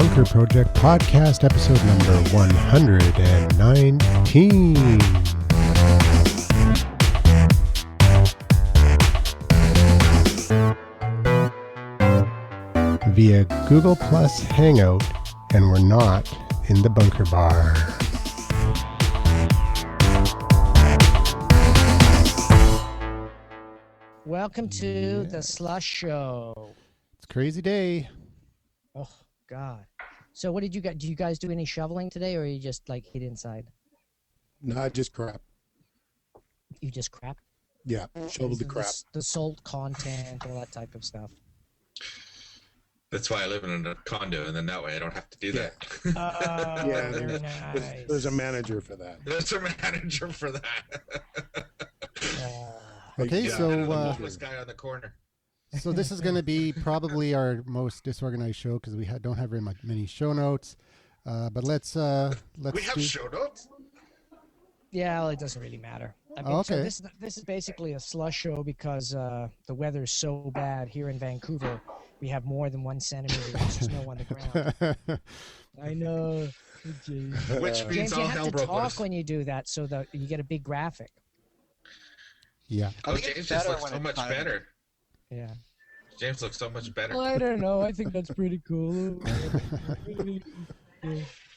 Bunker Project podcast, episode number 119. Via Google Plus Hangout, and we're not in the bunker bar. Welcome to the Slush Show. It's a crazy day. Oh, God. So what did you guys, do you guys do any shoveling today, or you just like hid inside? No, just crap. You just crap? Yeah, shovel the crap. The salt content, all that type of stuff. That's why I live in a condo, and then that way I don't have to do that. Yeah, Very nice. There's a manager for that. There's a manager for that. Okay, Yeah, so the homeless guy on the corner. so this is going to be probably our most disorganized show because we don't have very many show notes. But let's We have do- show notes. Yeah, well, it doesn't really matter. I mean, Okay. So this is basically a slush show because the weather's so bad here in Vancouver. We have more than 1 centimeter of snow on the ground. I know. James, Which means you all have hell to broke talk loose. when you do that so that you get a big graphic. yeah. Oh, James just looks so much better. Yeah. James looks so much better. Well, I don't know. I think that's pretty cool.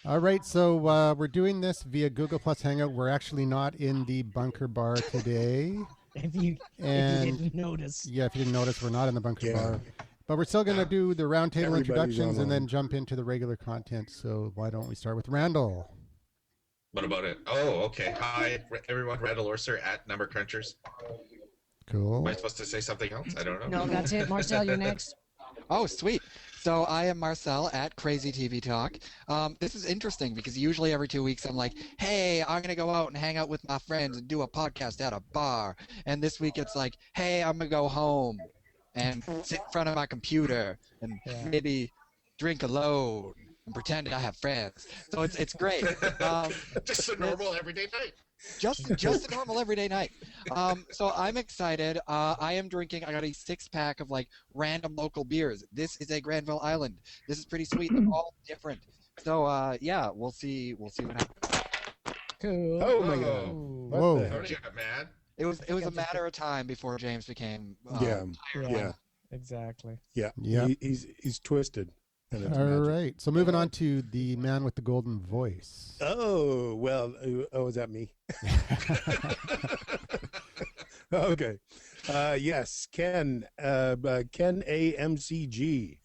All right, so we're doing this via Google Plus Hangout. We're actually not in the bunker bar today. if you didn't notice. Yeah, if you didn't notice, we're not in the bunker Yeah. bar. But we're still going to do the roundtable Everybody's introductions and then online. jump into the regular content. So why don't we start with Randall? What about it? Oh, okay. Hi, everyone. Randall Orser at Number Crunchers. Cool. Am I supposed to say something else? I don't know. No, that's it. Marcel, you're next. Oh, sweet. So I am Marcel at Crazy TV Talk. This is interesting because usually every 2 weeks I'm like, hey, I'm going to go out and hang out with my friends and do a podcast at a bar. And this week it's like, hey, I'm going to go home and sit in front of my computer and Yeah. maybe drink alone and pretend I have friends. So it's great. Just a normal everyday night. Just a normal everyday night. So I'm excited. I am drinking. I got a 6-pack of like random local beers. This is a Granville Island. This is pretty sweet. They're all different. So yeah, we'll see what happens. Cool. Oh my God. Ooh. What Whoa. the How heck? do you get mad? It was a matter of time before James became. Yeah, Exactly. yeah. Yeah. He's twisted. And it's All magic. right, so moving on to the man with the golden voice. Oh, well, is that me? Okay. Yes, Ken AMCG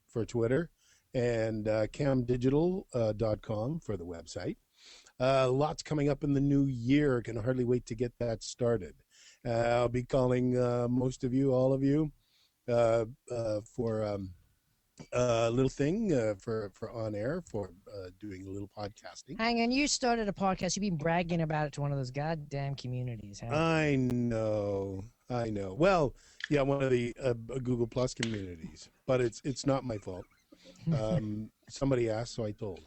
for Twitter and camdigital.com for the website. Lots coming up in the new year. Can hardly wait to get that started. I'll be calling most of you, all of you, for a little thing for on air for doing a little podcasting. Hang on, you started a podcast. You've been bragging about it to one of those goddamn communities, haven't you? I know. Well, yeah, one of the Google Plus communities, but it's not my fault. Somebody asked, so I told.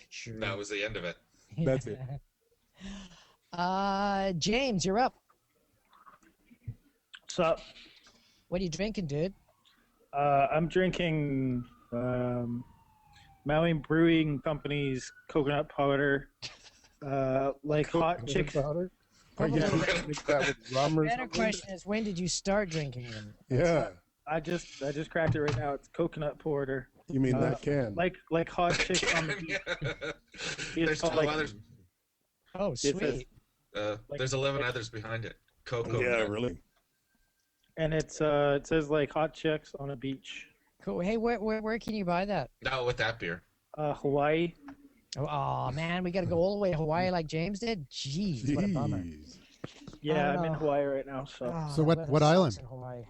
Sure. That was the end of it. That's it. James, you're up. What's up? What are you drinking, dude? I'm drinking Maui Brewing Company's coconut powder, like hot chicks. Powder? Are you gonna mix that with rum or Better something? question is, when did you start drinking them? Yeah, I just cracked it right now. It's coconut porter, you mean that can? like hot chicks on the beach. There's called 12 like- others. Oh, says- sweet. There's 11 others behind it. Coco. Yeah, really. And it says like hot chicks on a beach. Cool. Hey, where can you buy that? No, with that beer. Hawaii. Oh, man, we got to go all the way to Hawaii like James did? Jeez, what a bummer. Jeez. Yeah, Oh, I'm in no. Hawaii right now. So Oh, So what that what sucks island? in Hawaii.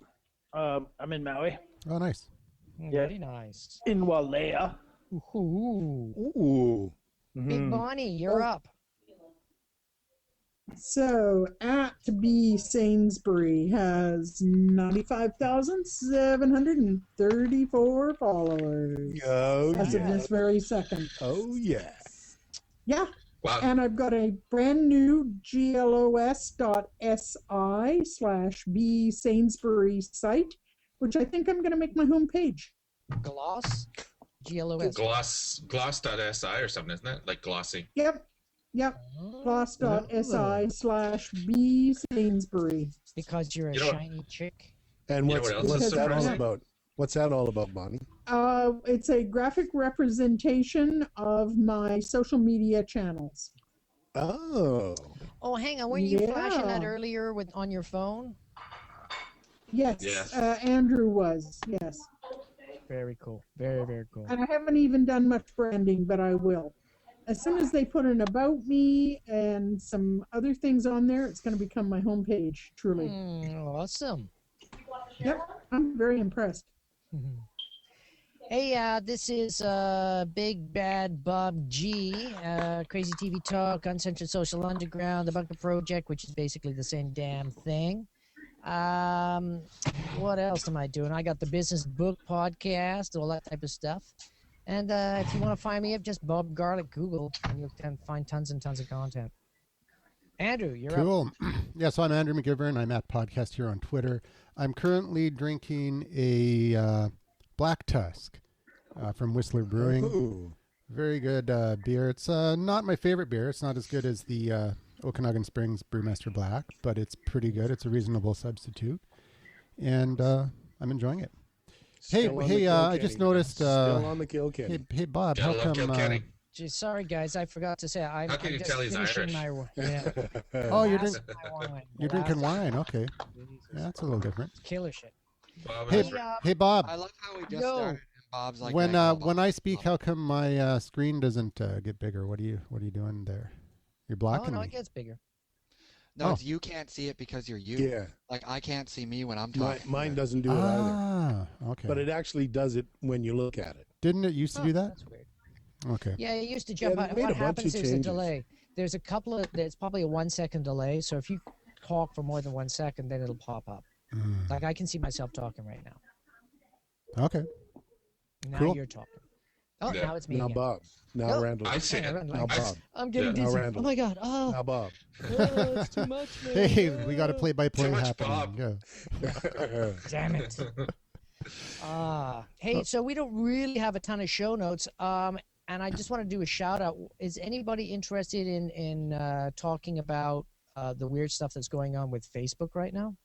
I'm in Maui, Oh, nice. Yeah. Very nice. in Walea. Ooh. Ooh. Big Mhm. Bonnie, you're up. So at B Sainsbury has 95,734 followers Oh as of yeah. this very second. Oh yeah. Yeah, Wow. and I've got a brand new glos.si/B Sainsbury site, which I think I'm going to make my homepage. Gloss? GLOS. Gloss.si or something, isn't it? Like glossy. Yep. Oh, Gloss.si/B Sainsbury. because you're a You know what- shiny chick. And You know what's what else is what's that all surprising? about? What's that all about, Bonnie? It's a graphic representation of my social media channels. Oh, Oh, hang on. Weren't you flashing that Yeah. earlier on your phone? Yes. Yes. Andrew was. Yes. Very cool. Very, very cool. And I haven't even done much branding, but I will. As soon as they put an about me and some other things on there, it's going to become my homepage, truly. Awesome. Yep. I'm very impressed. Hey, this is Big Bad Bob G, Crazy TV Talk, Uncensored Social Underground, The Bunker Project, which is basically the same damn thing. What else am I doing? I got the Business Book Podcast, all that type of stuff. And if you want to find me up, just Bob Garlic Google, and you'll find tons and tons of content. Andrew, you're up. Cool. Yeah, so I'm Andrew McGivern. I'm at Podcast here on Twitter. I'm currently drinking a Black Tusk from Whistler Brewing. Ooh. Very good beer. It's not my favorite beer. It's not as good as the Okanagan Springs Brewmaster Black, but it's pretty good. It's a reasonable substitute, and I'm enjoying it. Still on the Hey, I Kilkenny. just noticed. Still on the Kilkenny. Hey, Bob, how Gotta love come? Kilkenny. Gee, sorry, guys, I forgot to say I'm How can you just tell he's finishing Irish? my yeah. Oh, you're last drink, of my wine. you're The drinking last of wine. Okay, Jesus. yeah, that's a little different. Killer shit. Bob Hey, has hey, Bob. I love how we just Yo. started. And Bob's like, When "Hey, when Bob, I speak, Bob." how come my screen doesn't get bigger? What are you doing there? You're Oh blocking no, me. it gets bigger. No, Oh. it's you can't see it because you're you. Yeah, Like I can't see me when I'm mine, talking. mine doesn't do it either. Ah, okay. But it actually does it when you look at it. Didn't it used to Oh, do that? That's weird. Okay. Yeah, it used to jump they out. made What a bunch of happens is a changes. delay. There's a couple of. There's probably a 1 second delay. So if you talk for more than 1 second, then it'll pop up. Mm, Like I can see myself talking right now. okay. Now Cool. you're talking. Oh, Yeah. now it's me Now again. Bob. Now Nope. Randall. I see Hang on, it. Randall. Now I- Bob. I'm getting Yeah. Now dizzy. Oh Randall. my god. Oh, Now Bob. it's too much, man. Hey, we got a play-by-play Too much happening. Bob. Yeah. Damn it. Hey, so we don't really have a ton of show notes. And I just want to do a shout out. Is anybody interested in talking about the weird stuff that's going on with Facebook right now?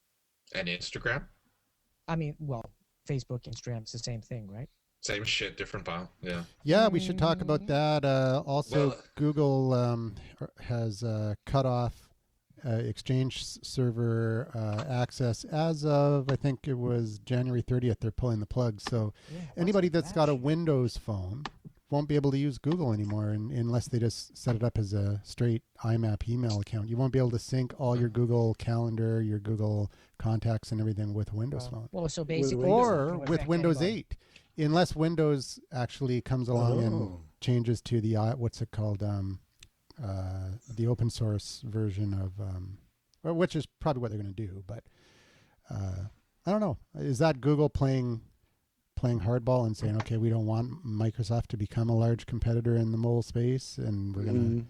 And Instagram, I mean, well, Facebook, Instagram, it's the same thing, right? same shit, different file. Yeah. Yeah, we should talk about that. Also, Well- Google has cut off Exchange server access as of, I think it was January 30th. They're pulling the plug. So Yeah, what's anybody with that's that got a shit? Windows phone won't be able to use Google anymore unless they just set it up as a straight IMAP email account. You won't be able to sync all your Google Calendar, your Google contacts, and everything with a Windows phone. Well, so basically, Windows. it's not Or gonna with affect Windows anybody. 8, unless Windows actually comes along and Oh. changes to the what's it called, the open source version of, or which is probably what they're going to do. But I don't know. Is that Google playing hardball and saying, okay, we don't want Microsoft to become a large competitor in the mobile space, and we're going to Mm.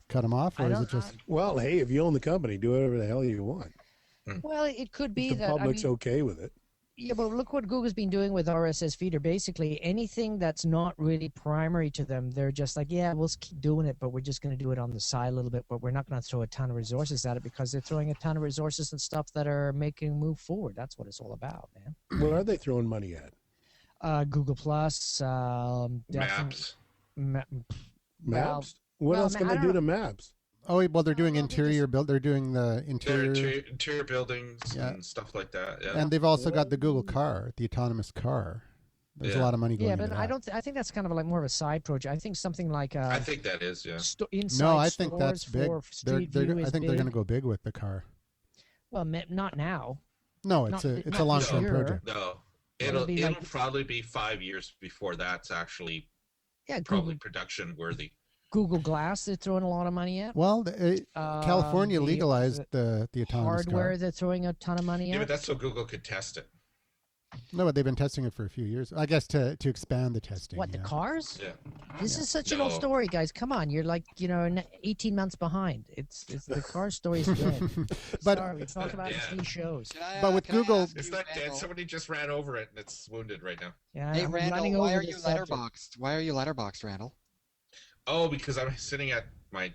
cut them off, I or is don't- it just? Well, hey, if you own the company, do whatever the hell you want. Well, it could be If the that. I public's mean, okay with it. yeah, but look what Google's been doing with RSS feeder. Basically, anything that's not really primary to them, they're just like, yeah, we'll keep doing it, but we're just going to do it on the side a little bit. But we're not going to throw a ton of resources at it because they're throwing a ton of resources and stuff that are making a move forward. That's what it's all about, man. What are they throwing money at? Google Plus, Maps. well, Maps? What well, else can I they don't do know. to maps? Oh, well, they're doing well, they interior build. They're doing the Interior, interior, interior buildings Yeah. and stuff like that. Yeah. and they've also got the Google car, the autonomous car. There's a Yeah. lot of money going Yeah, into but that. I don't. I think that's kind of like more of a side project. I think something like I think that is, yeah. inside No, I think that's stores big. for They're, Street they're, View I is think they're going to big. go big with the car. Well, not now. No, Not- it's a not long-term this year. project. No. It'll be It'll like- probably be 5 years before that's actually Yeah, probably Google, production worthy. Google Glass. They're throwing a lot of money at. Well, California The- legalized the autonomous hardware. car. They're throwing a ton of money Yeah, at. but that's so Google could test it. No, but they've been testing it for a few years. I guess to expand the testing. What, the yeah. cars? Yeah. This is such an old No. story, guys. Come on, you're like 18 months behind. It's the car story's dead. But- Sorry, we talked about it Yeah. 3 shows. Can I, But with can I Google- ask It's you, not dead. Randall- Somebody just ran over it and it's wounded right now. Yeah, Hey I'm Randall, running why over are the you subject. letterboxed? Why are you letterboxed, Randall? Oh, because I'm sitting at my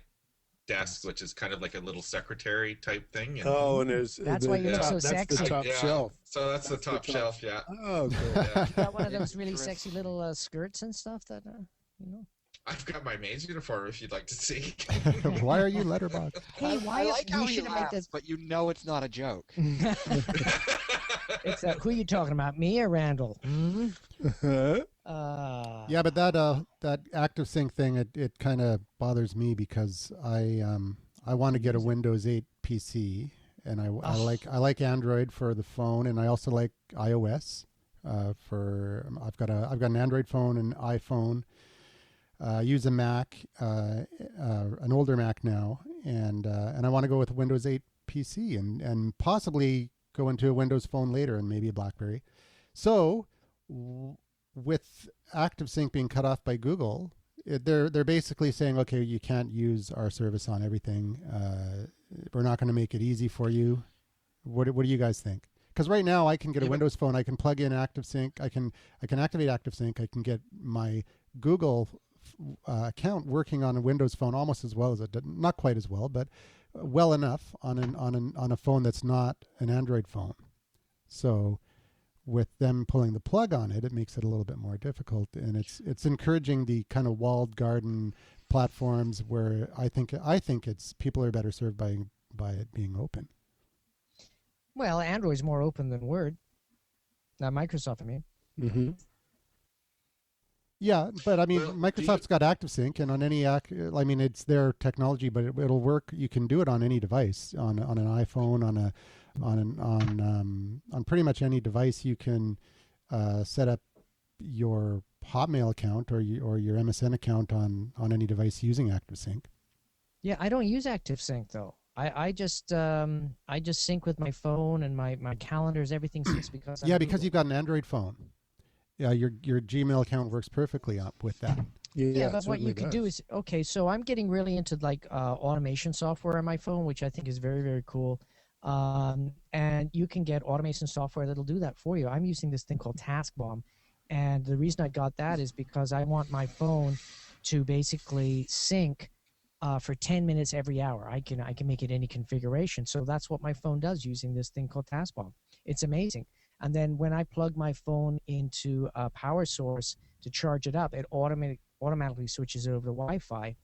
desk, which is kind of like a little secretary type thing. And, Oh, and there's That's why you look so that's sexy. the top yeah, shelf. So that's the That's the top top. shelf, yeah. Oh, cool. Yeah. You got one of those really Interesting. sexy little skirts and stuff that I've got my maid's uniform if you'd like to see. Why are you letterboxed? Hey, why I like how we you should have made laugh, this? but you know it's not a joke. It's who you talking about, me or Randall? Hmm? Yeah, but that ActiveSync thing, it kind of bothers me because I want to get a Windows 8 PC, and I like Android for the phone, and I also like iOS I've got an Android phone and iPhone. I use a Mac, an older Mac now, and I want to go with a Windows 8 PC and possibly go into a Windows phone later and maybe a BlackBerry. So with ActiveSync being cut off by Google, they're basically saying, okay, you can't use our service on everything. We're not going to make it easy for you. What do you guys think? Because right now I can get a Windows phone, I can plug in ActiveSync, I can activate ActiveSync, I can get my Google account working on a Windows phone almost as well as it did, not quite as well, but well enough on a phone that's not an Android phone. So with them pulling the plug on it, it makes it a little bit more difficult, and it's encouraging the kind of walled garden platforms where I think it's people are better served by it being open. Well, Android's more open than Word. Microsoft, I mean. Mm-hmm. Yeah, but I mean, Well, Microsoft's got ActiveSync, and on any I mean, it's their technology, but it'll work. You can do it on any device, on an iPhone, on pretty much any device. You can set up your Hotmail account or your MSN account on any device using ActiveSync. Yeah, I don't use ActiveSync though. I just sync with my phone and my calendars. Everything syncs because I'm Because you've got an Android phone. Yeah, your Gmail account works perfectly up with that. Yeah, it but what you certainly could do does. is so I'm getting really into like automation software on my phone, which I think is very, very cool. And you can get automation software that'll do that for you. I'm using this thing called TaskBomb, and the reason I got that is because I want my phone to basically sync for 10 minutes every hour. I can make it any configuration. So that's what my phone does using this thing called TaskBomb. It's amazing. And then when I plug my phone into a power source to charge it up, it automatically switches it over to Wi-Fi,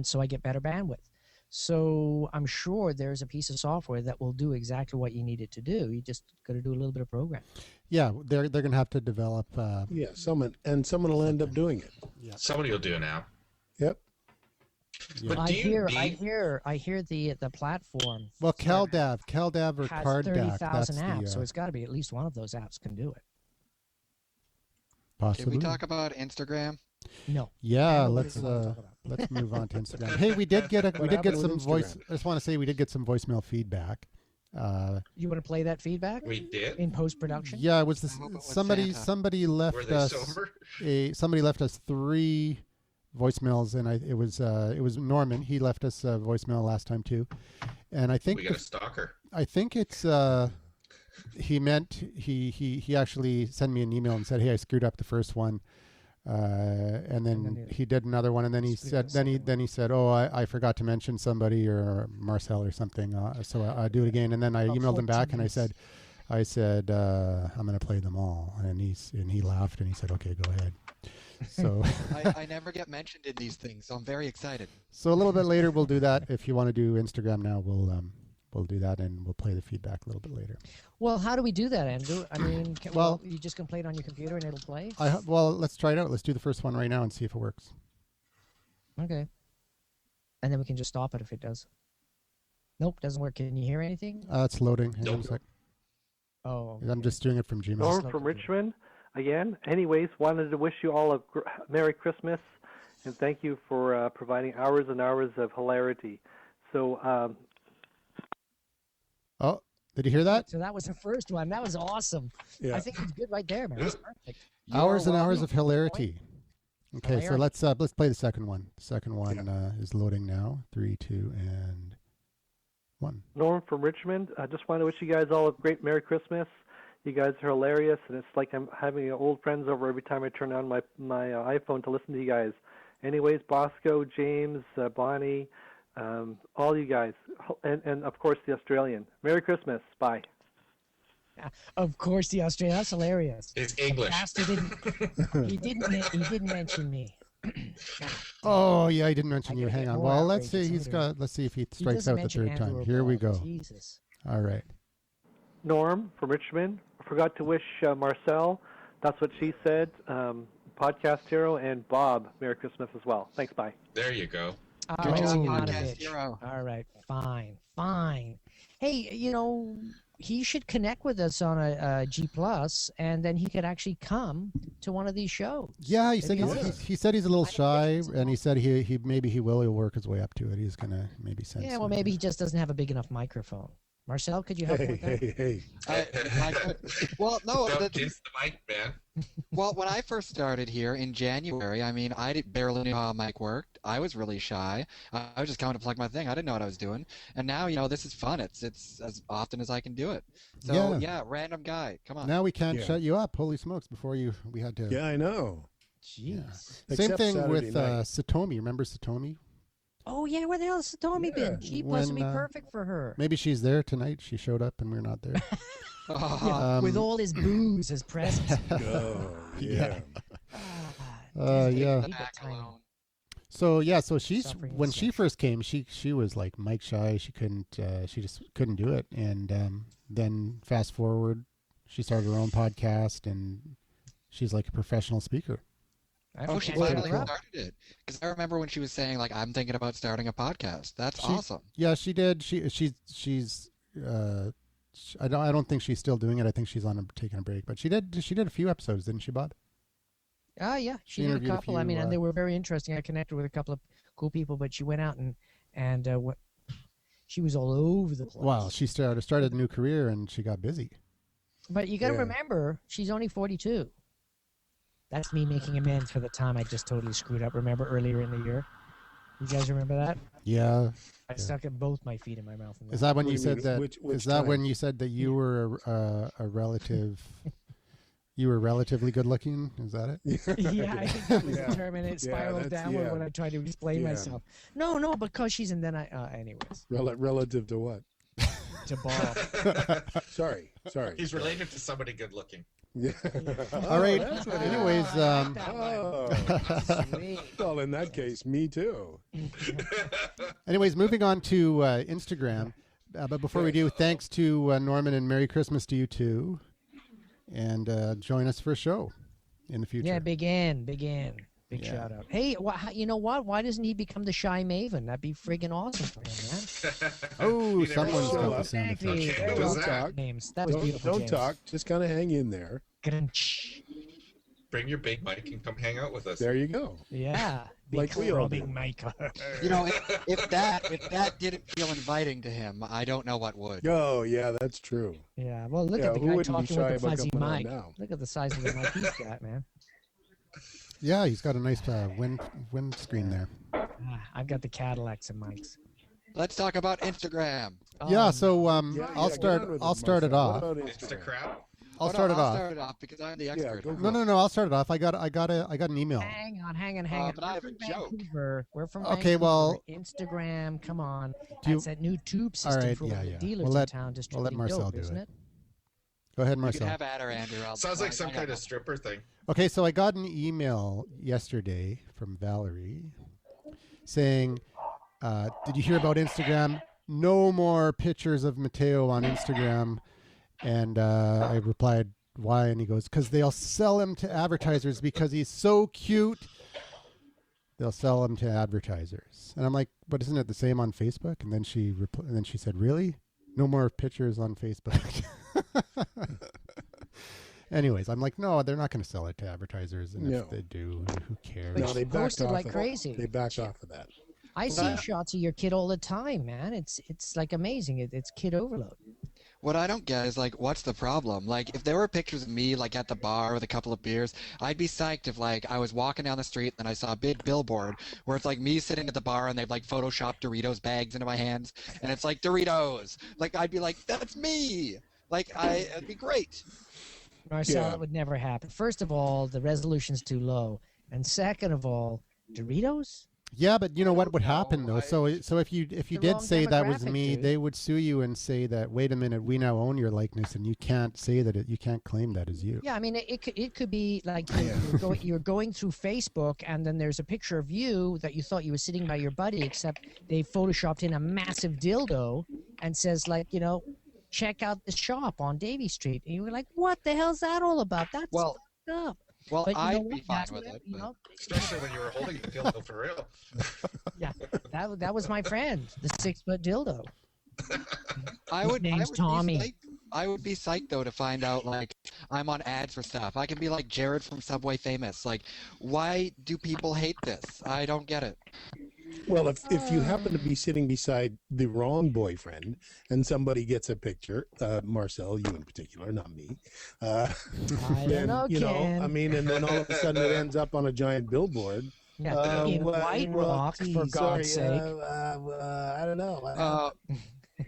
so I get better bandwidth. So I'm sure there's a piece of software that will do exactly what you need it to do. You just got to do a little bit of programming. Yeah, they're going to have to develop. Someone will end up doing it. Somebody will do it now. Yep. But I do you hear the platform. Well, CalDAV or has CardDAV. 30,000 That's apps, so the it's got to be at least one of those apps can do it. Can possibly. we talk about Instagram? No. Yeah, Randall, what let's do you want to talk about? let's move on to Instagram. Hey, we did get happened with some voice. Instagram? I just want to say we did get some voicemail feedback. You want to play that feedback We did? in post production? Yeah, it was I hope it was somebody Santa. somebody Were left they us sober? somebody left us 3 voicemails, and it was Norman. He left us a voicemail last time too, and I think We got a stalker. I think it's he meant he actually sent me an email and said, hey, I screwed up the first one, and then he did another one, and then he Screwed said up then he said, oh, I forgot to mention somebody or Marcel or something, so I do it again, and then I emailed him back and I said I'm going to play them all, and he laughed and he said, okay, go ahead. So I never get mentioned in these things, so I'm very excited. so a little bit later we'll do that. If you want to do Instagram now, we'll do that, and we'll play the feedback a little bit later. Well, how do we do that, Andrew? I mean, Well- you just can play it on your computer and it'll play? Well, let's try it out. Let's do the first one right now and see if it works. Okay. And then we can just stop it if it does. Nope, doesn't work. Can you hear anything? It's loading. Hang on a Nope. sec. Oh. I'm just doing it from Gmail. Norm Slow from computer. Richmond again. Anyways, wanted to wish you all a Merry Christmas and thank you for providing hours and hours of hilarity. So, Oh, did you hear that? So that was the first one. That was awesome. Yeah. I think it's good right there, man. That's perfect. Hours and You're hours welcome. of hilarity. Okay, so Hilarious. let's play the second one. The second one is loading now. 3, 2, and 1. Norm from Richmond. I just want to wish you guys all a great Merry Christmas. You guys are hilarious, and it's like I'm having old friends over every time I turn on my iPhone to listen to you guys. Anyways, Bosco, James, Bonnie, all you guys, and of course the Australian. Merry Christmas. Bye. Of course, the Australian. That's hilarious. It's English. Bastard didn't. He didn't mention me. Oh yeah, I didn't mention I you. gotta Hang get on. more Well, let's see. outrageous. Let's see if he He strikes doesn't out the mention third Andrew time. Here we Ball. go. Jesus. All right. Norm from Richmond. I forgot to wish Marcel, that's what she said, podcast hero, and Bob Merry Christmas as well. Thanks, bye. There you go. Good Oh, job, not a podcast bitch. hero. All right, fine. Hey, he should connect with us on a G Plus, and then he could actually come to one of these shows. Yeah, he said Maybe he said he's a little shy, he's and he said he maybe he'll work his way up to it. He's gonna maybe send. Yeah, well, some- maybe he just doesn't have a big enough microphone. Marcel, could you help him with that? Hey. Well, no. Don't kiss the mic, man. Well, when I first started here in January, I mean, barely knew how a mic worked. I was really shy. I was just coming to plug my thing. I didn't know what I was doing. And now, this is fun. It's as often as I can do it. So, yeah, random guy. Come on. Now we can't Yeah. shut you up. Holy smokes! Before we had to. Yeah, I know. Jeez. Same Except thing Saturday with night. Satomi. Remember Satomi? Oh yeah, where the hell has Tommy been? G Plus would be When, perfect for her. Maybe she's there tonight. She showed up and we're not there. Oh, With all his booze, his presence. Oh, yeah. Yeah. Leave it back tiny. alone. So she's Suffering when and she such. first came, she was like mic shy. She couldn't. She just couldn't do it. And then fast forward, she started her own podcast, and she's like a professional speaker. Oh, she Okay. finally Well, started it. Because I remember when she was saying, like, I'm thinking about starting a podcast. That's She- awesome. Yeah, she did. She's. I don't think she's still doing it. I think she's taking a break. But she did a few episodes, didn't she, Bud? Yeah, She she did a interviewed a couple. I few, mean, and they were very interesting. I connected with a couple of cool people, but she went out and she was all over the place. Wow, she started a new career and she got busy. But you got to Yeah. remember, she's only 42. That's me making amends for the time I just totally screwed up. Remember earlier in the year? You guys remember that? Yeah. I stuck both my feet in my mouth. And Is that when What you do you said mean? that? Which Is that time? when you said that you were a relative? You were relatively good looking. Is that it? yeah, I think that was Yeah. the term, and it Yeah, spiraled that's- downward yeah. when I tried to explain Yeah. myself. No, because she's and then I. Anyways, Relative to what? to Bob. Sorry. He's related to somebody good looking. Yeah. All right. That's what it is. Anyways, Oh. Sweet. Well, in that case, me too. anyways, moving on to Instagram. But before we do, thanks to Norman and Merry Christmas to you too, and join us for a show in the future. Yeah, Big N. Big Yeah. shout out. Hey, you know what? Why doesn't he become the Shy Maven? That'd be friggin' awesome for him, man. Oh, You never someone's show got up. the sound effect. Exactly. Okay, Don't what was that? talk. James, that was beautiful. Don't James. talk. Just kind of hang in there. Grunch. Bring your big mic and come hang out with us. There you go. Yeah, big Like we all do. throbbing mic. If that didn't feel inviting to him, I don't know what would. Oh, yeah, that's true. Yeah, well, look Yeah, at the who guy wouldn't be talking shy with the about fuzzy coming on mic. now? Look at the size of the mic he's got, man. Yeah, he's got a nice wind screen there. I've got the Cadillacs and mics. Let's talk about Instagram. Yeah, so Yeah, I'll get start. on with I'll start it Marcel. off. What about Instagram? Instacrap. I'll Oh, no, start it I'll off. start it off because I'm the expert. go No, no, I'll start it off. I got an email. Hang on. but I have We're a from joke. Vancouver. We're from Okay, Vancouver. well- Instagram, come on. Do you- That's that new tube system right, for yeah, all the yeah. dealers We'll let- in town we'll let distributing Marcel dope, do isn't it. it? Go ahead, You can Marcel. have at her, Andrew. Sounds like some I kind got of stripper thing. Okay, so I got an email yesterday from Valerie saying, "Did you hear about Instagram? No more pictures of Mateo on Instagram." And I replied, "Why?" And he goes, "Because they'll sell him to advertisers because he's so cute. They'll sell him to advertisers." And I'm like, "But isn't it the same on Facebook?" And then and then she said, "Really? No more pictures on Facebook." Anyways, I'm like, no, they're not going to sell it to advertisers, and No. if they do, who cares? But No, she they backed posted off like of crazy. They backed off of that. I see shots of your kid all the time, man. It's like amazing. It's kid overload. What I don't get is like, what's the problem? Like, if there were pictures of me like at the bar with a couple of beers, I'd be psyched if like I was walking down the street and then I saw a big billboard where it's like me sitting at the bar and they've like photoshopped Doritos bags into my hands and it's like Doritos. Like I'd be like, that's me. Like it'd be great. Marcel, Yeah. it would never happen. First of all, the resolution's too low, and second of all, Doritos. Yeah, but you know what would happen No, though? So if you The did wrong say that was demographic, me, dude. they would sue you and say that wait a minute, we now own your likeness, and you can't say that you can't claim that as you. Yeah, I mean, it could be like you're going through Facebook, and then there's a picture of you that you thought you were sitting by your buddy, except they photoshopped in a massive dildo and says like, check out the shop on Davy Street, and you were like, what the hell's that all about? That's Well, fucked up. well, But you know I'd what? be fine That's with what- it. you but- know, Especially when you were holding the dildo for real. yeah, that was my friend, the 6-foot dildo. I would. name's Be Tommy. psyched- I would be psyched though to find out like I'm on ads for stuff. I can be like Jared from Subway Famous. Like, why do people hate this? I don't get it. Well, if you happen to be sitting beside the wrong boyfriend and somebody gets a picture, Marcel, you in particular, not me, I don't then, know, Ken. I mean, and then all of a sudden it ends up on a giant billboard. Yeah, in White Rock, for God's sake. I don't know.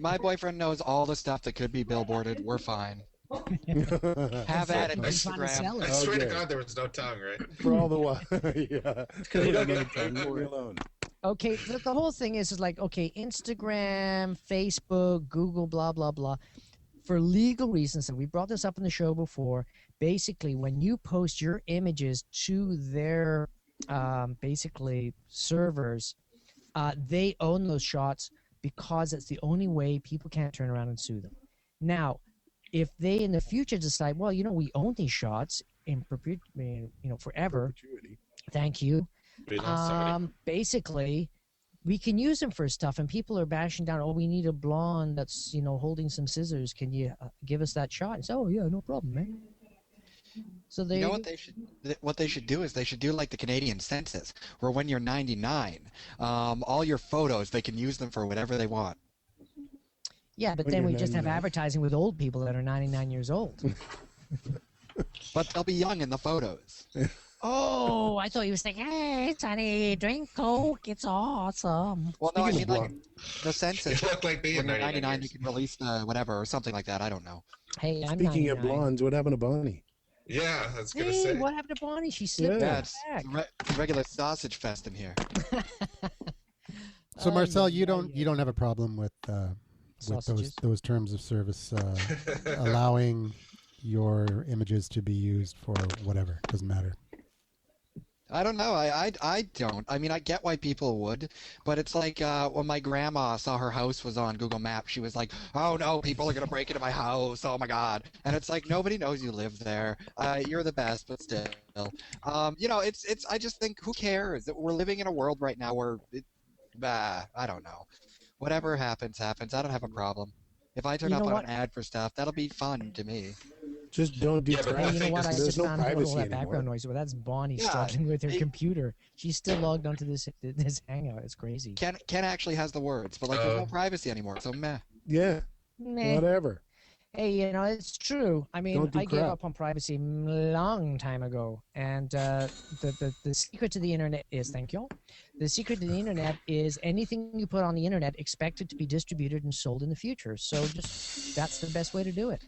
My boyfriend knows all the stuff that could be billboarded. We're fine. Have at it, I'm trying to sell Instagram. I it. swear to Okay. God, there was no tongue, right? For all the while, yeah. because you don't get Leave me alone. Okay, the whole thing is like, okay, Instagram, Facebook, Google, blah, blah, blah. For legal reasons, and we brought this up in the show before, basically when you post your images to their basically servers, they own those shots because it's the only way people can't turn around and sue them. Now, if they in the future decide, well, we own these shots in forever, Perpetuity. thank you. We lost somebody. Basically, we can use them for stuff, and people are bashing down. Oh, we need a blonde that's holding some scissors. Can you give us that shot? And say, oh yeah, no problem, man. So they, You know what they should do is they should do like the Canadian census, where when you're 99, all your photos they can use them for whatever they want. yeah, but When then you're we just have 99. advertising with old people that are 99 years old. But they'll be young in the photos. Oh, I thought you were saying, hey, Sonny, drink Coke. It's awesome. Well, no, I mean Speaking of like the census. You look like me in When you're 99 99, you years. can release whatever or something like that. I don't know. Hey, I'm Speaking of 99. blondes, what happened to Bonnie? Yeah, I was gonna Hey, say. what happened to Bonnie? She slipped Yeah. Yeah, out it's back. regular sausage fest in here. So Marcel, you yeah, don't yeah. you don't have a problem with Sausages. those terms of service allowing your images to be used for whatever, doesn't matter. I don't know. I don't. I mean, I get why people would, but it's like when my grandma saw her house was on Google Maps, she was like, "Oh no, people are gonna break into my house! Oh my God!" And it's like nobody knows you live there. You're the best, but still, it's. I just think who cares? We're living in a world right now where I don't know. Whatever happens, happens. I don't have a problem. If I turn You up know on what? an ad for stuff, that'll be fun to me. Just don't do Yeah, but Hey, trash. you know what? I There's just no found out all privacy that anymore. background noise. Well, that's Bonnie Yeah, struggling with her it- computer. She's still logged onto this hangout. It's crazy. Ken actually has the words, but like there's no Oh. privacy anymore, so meh. Yeah, Meh. whatever. Hey, it's true. I mean, Don't do I gave crap. up on privacy a long time ago. And the secret to the internet is, thank you. The secret to the internet is anything you put on the internet expected to be distributed and sold in the future. So just that's the best way to do it.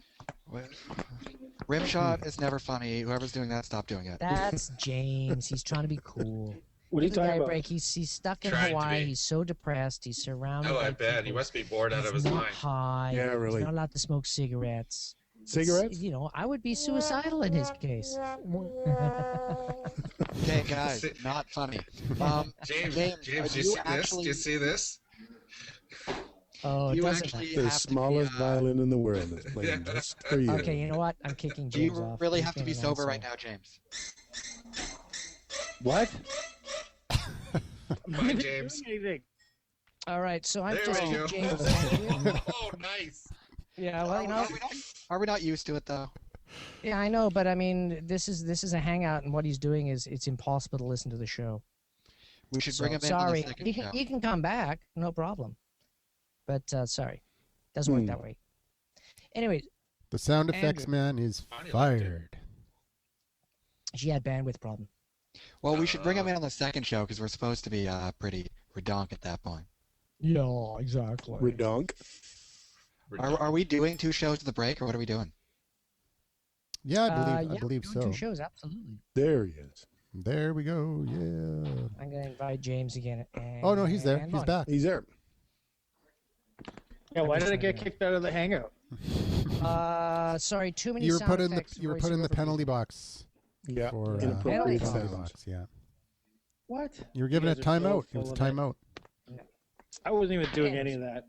Rimshot is never funny. Whoever's doing that, stop doing it. That's James. He's trying to be cool. What are you Give the guy talking a about? break. He's stuck in Trying to Hawaii. be. He's so depressed. He's surrounded Oh, by I bet. He people. must be bored out of He's his not mind. high. Yeah, really. He's not allowed to smoke cigarettes. Cigarettes? I would be suicidal in his case. Okay, guys, not funny. James, James, do you you see this? actually- Do you see this? Oh, it you doesn't. actually The have smallest to be, violin in the world is playing Yeah. just for you. Okay, you know what? I'm kicking do you James off. really He's have to be being an sober right asshole. now, James? What? Bye, James. All right, so I've There just we go. kicked James off. Oh, nice. Yeah, well, Are we not used to it though? yeah, I know, but I mean, this is a hangout, and what he's doing is it's impossible to listen to the show. We should So, bring him in. sorry, On the second you show. can, you can come back, no problem. But sorry, doesn't work Hmm. that way. Anyways, The sound effects Andrew. man is Bonnie liked it. fired. she had bandwidth problem. Well, we should bring him in on the second show because we're supposed to be pretty redonk at that point. Yeah, exactly. Redonk. Are we doing 2 shows to the break, or what are we doing? Yeah, I yeah, believe doing so. 2 shows, absolutely. There he is. There we go. Yeah. I'm gonna invite James again. Oh no, he's there. and He's Bonnie. back. He's there. Yeah, why just did I get saying. kicked out of the Hangout? Sorry, too many You were sound put in the effects, you were voice put in the over penalty people. box Yeah. for Inappropriate penalty penalty sounds. box. Yeah. What? You were given a guys are so timeout. It was full a of it. timeout. I wasn't even doing Yes. any of that.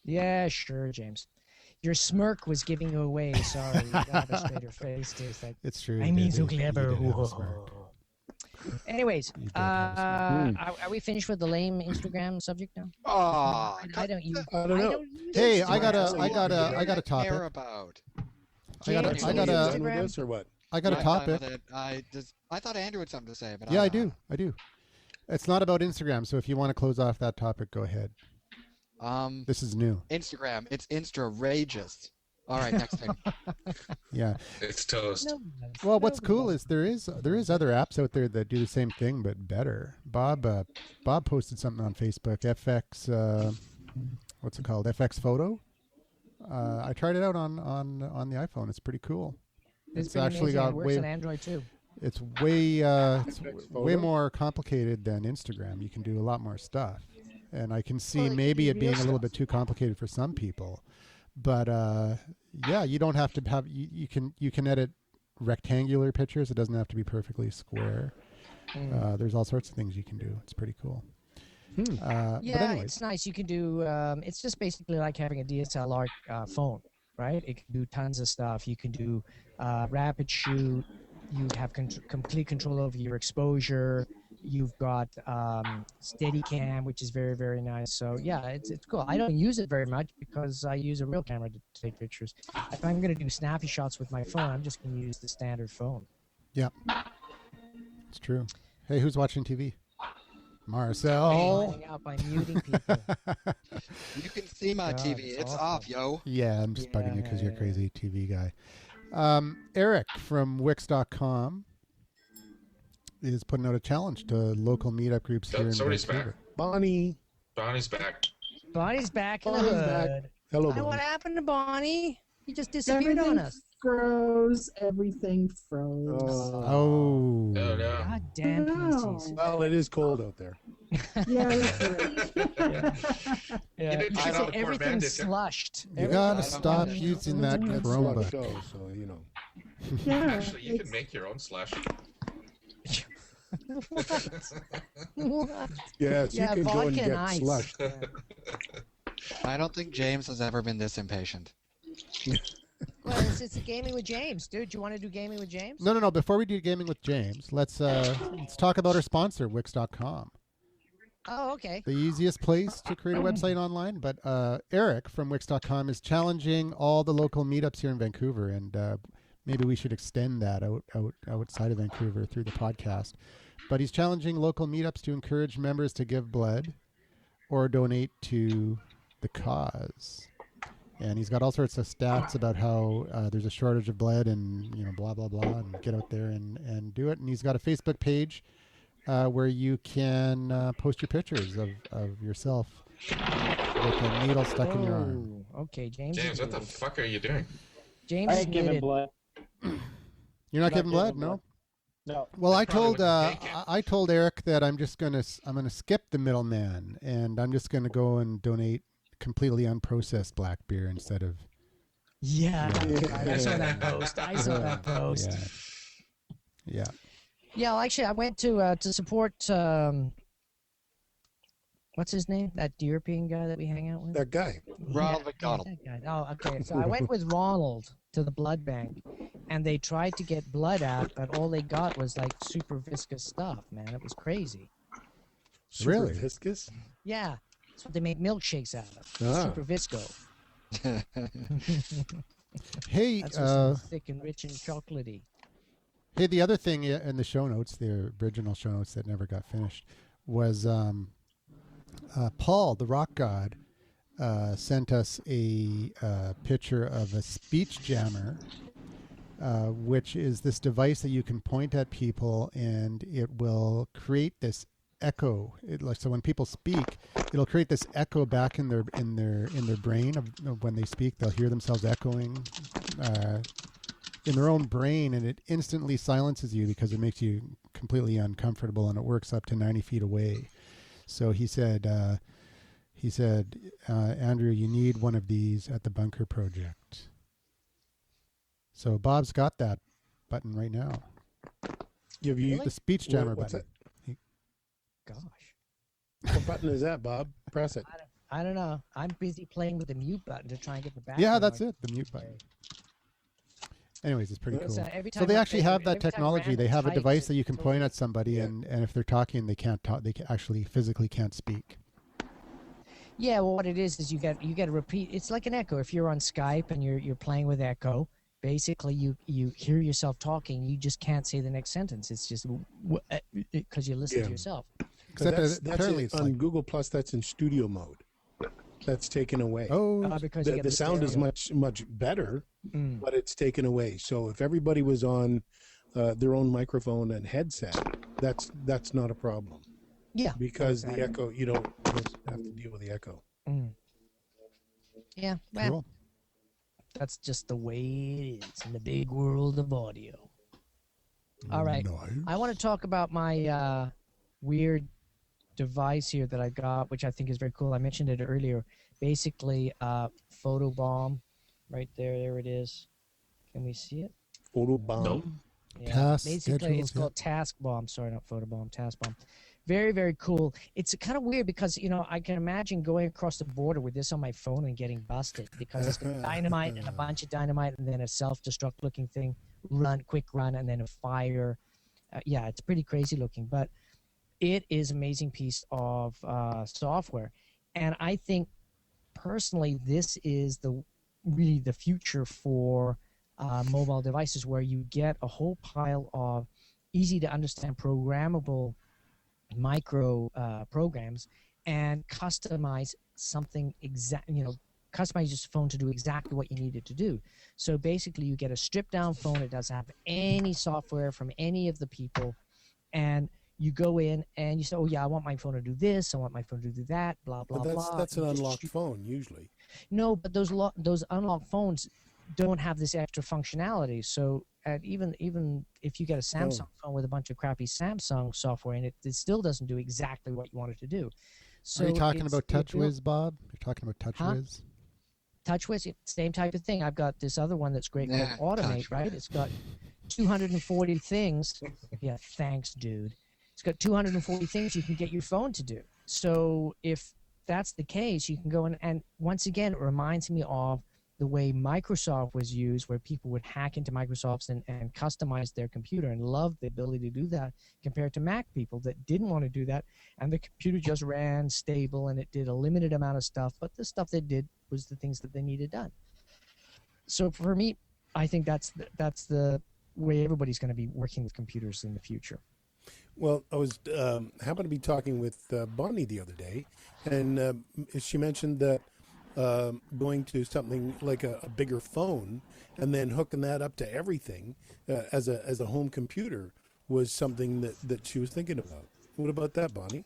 Yeah, sure, James. Your smirk was giving you away. Sorry, you gotta have a straighter face. It's like, It's true. I you mean, did. so You clever. did have a smirk. Anyways, You did have a are we finished with the lame Instagram subject now? Oh, I don't use. I don't know. use Hey, Instagram. I got a care topic. about. I got James, a, I you got use a, Done with Instagram? this or what? I got a I'm fine topic. with it. I thought Andrew had something to say, but Yeah, I don't do. I do. It's not about Instagram, so if you want to close off that topic, go ahead. know. This is new. Instagram. It's Insta-rageous. All right, next thing. Yeah. It's toast. No, Well, what's no, cool is there is other apps out there that do the same thing but better. Bob posted something on Facebook. FX, what's it called? FX Photo. I tried it out on the iPhone. It's pretty cool. It's been actually amazing. It got works way on Android too. it's way way Photo? more complicated than Instagram. You can do a lot more stuff, and I can see Well, maybe you it being a real little stuff. bit too complicated for some people. But yeah, you don't have to have you can edit rectangular pictures. It doesn't have to be perfectly square. There's all sorts of things you can do. It's pretty cool. But Yeah, anyways, it's nice. You can do. It's just basically like having a DSLR phone, right? It can do tons of stuff. You can do rapid shoot. You have complete control over your exposure. You've got Steadicam, which is very, very nice. So yeah, it's cool. I don't use it very much because I use a real camera to take pictures. If I'm going to do snappy shots with my phone, I'm just going to use the standard phone. yeah, it's true. Hey, who's watching TV? Marcel. Finding out by muting people. You can see my God, TV. it's It's awful. off, yo. Yeah, I'm just bugging you because you're a Yeah. crazy TV guy. Eric from Wix.com is putting out a challenge to local meetup groups here in Somebody's Vancouver. back. Bonnie. Bonnie's back. Bonnie's back in the Bonnie's back. hood. Hello, Hey, what Bonnie. happened to Bonnie? He just disappeared Everything on us. froze. Everything froze. Oh. Oh no. God damn PCs. Well, it is cold out there. Yeah, that's right. Yeah, didn't you try should to say record everything's Bandit, yeah? slushed. You Everything- gotta I don't stop know. using that It's not a Chromebook. show, so you know. Yeah, Actually, you can it's- make your own slush. What? Yes, Yeah, you can go and vodka get and ice. slush. I don't think James has ever been this impatient. Well, it's a gaming with James, dude. Do you want to do gaming with James? No. Before we do gaming with James, let's talk about our sponsor, Wix.com. Oh, okay. The easiest place to create a website online. But Eric from Wix.com is challenging all the local meetups here in Vancouver, and maybe we should extend that outside of Vancouver through the podcast. But he's challenging local meetups to encourage members to give blood or donate to the cause. And he's got all sorts of stats about how there's a shortage of blood and, blah, blah, blah, and get out there and do it. And he's got a Facebook page where you can post your pictures of yourself with a needle stuck in your arm. Oh, okay, James. James, is what the muted. fuck are you doing? James I is ain't giving muted. blood. You're not Not giving blood, giving no? blood. No. Well, I probably told wouldn't take it. I told Eric that I'm gonna skip the middleman and I'm just gonna go and donate completely unprocessed black beer instead of Yeah, Yeah. I saw that post. I saw that post. yeah. Yeah, well, actually, I went to support. What's his name? That European guy that we hang out with. That guy. Ronald Yeah, McDonald. that guy. Oh, okay. So I went with Ronald to the blood bank, and they tried to get blood out, but all they got was like super viscous stuff. Man, it was crazy. Super Really? viscous. Yeah, that's what they make milkshakes out of. Ah. Super visco. Hey, That's what's thick and rich and chocolatey. hey, the other thing in the show notes, the original show notes that never got finished, was Paul, the rock god, sent us a picture of a speech jammer, which is this device that you can point at people and it will create this echo. So when people speak, it'll create this echo back in their brain of when they speak. They'll hear themselves echoing in their own brain, and it instantly silences you because it makes you completely uncomfortable, and it works up to 90 feet away. So he said, Andrew, you need one of these at the Bunker Project. So Bob's got that button right now. Have you, The speech jammer what's button. Gosh. what button is that, Bob? Press it. I don't know. I'm busy playing with the mute button to try and get the back. Yeah, that's it. The mute button. Anyways, it's pretty cool. Every So time they I- actually have that every time technology. They Randall have a types, device it that you can goes- point at somebody, Yeah. and if they're talking, they can't talk. They actually physically can't speak. Yeah, well, what it is you get to repeat. It's like an echo. If you're on Skype and you're playing with echo, basically you hear yourself talking. You just can't say the next sentence. It's just because you listen Yeah. to yourself. Except that's apparently it. it's On like, Google Plus. That's in studio mode. That's taken away. Because you get The sound is stereo. much better, Mm. but it's taken away. So if everybody was on their own microphone and headset, that's not a problem. Yeah. Because exactly. the echo, you don't have to deal with the echo. Mm. Yeah. Well, cool. that's just the way it is in the big world of audio. All right. I want to talk about my weird device here that I got, which I think is very cool. I mentioned it earlier. Basically, photobomb, right there. There it is. Can we see it? Photobomb. Nope. Yeah. Task Basically, schedules, it's called Task Bomb. Sorry, not photobomb. Task Bomb. Very, very cool. It's kind of weird because I can imagine going across the border with this on my phone and getting busted because it's got dynamite and a bunch of dynamite and then a self-destruct looking thing, quick run, and then a fire. Yeah, it's pretty crazy looking, but it is an amazing piece of software, and I think personally this is really the future for mobile devices, where you get a whole pile of easy to understand programmable micro programs and customize something customize your phone to do exactly what you need it to do. So basically you get a stripped down phone. It doesn't have any software from any of the people, and you go in and you say, oh yeah, I want my phone to do this, I want my phone to do that, blah blah But blah. that's an You just unlocked phone usually. No, but those unlocked phones don't have this extra functionality. So even if you get a Samsung phone with a bunch of crappy Samsung software in it, it still doesn't do exactly what you want it to do. So Are you talking it's- about it built- TouchWiz, Bob? You're talking about TouchWiz? TouchWiz, same type of thing. I've got this other one that's great Yeah, called Automate, TouchWiz. right? It's got 240 things. Yeah, thanks, dude. It's got 240 things you can get your phone to do. So if that's the case, you can go in, and once again, it reminds me of the way Microsoft was used, where people would hack into Microsoft's and customize their computer and love the ability to do that, compared to Mac people that didn't want to do that, and the computer just ran stable and it did a limited amount of stuff, but the stuff they did was the things that they needed done. So for me, I think that's the way everybody's going to be working with computers in the future. Well, I was happened to be talking with Bonnie the other day, and she mentioned that going to something like a bigger phone and then hooking that up to everything as a home computer was something that she was thinking about. What about that, Bonnie?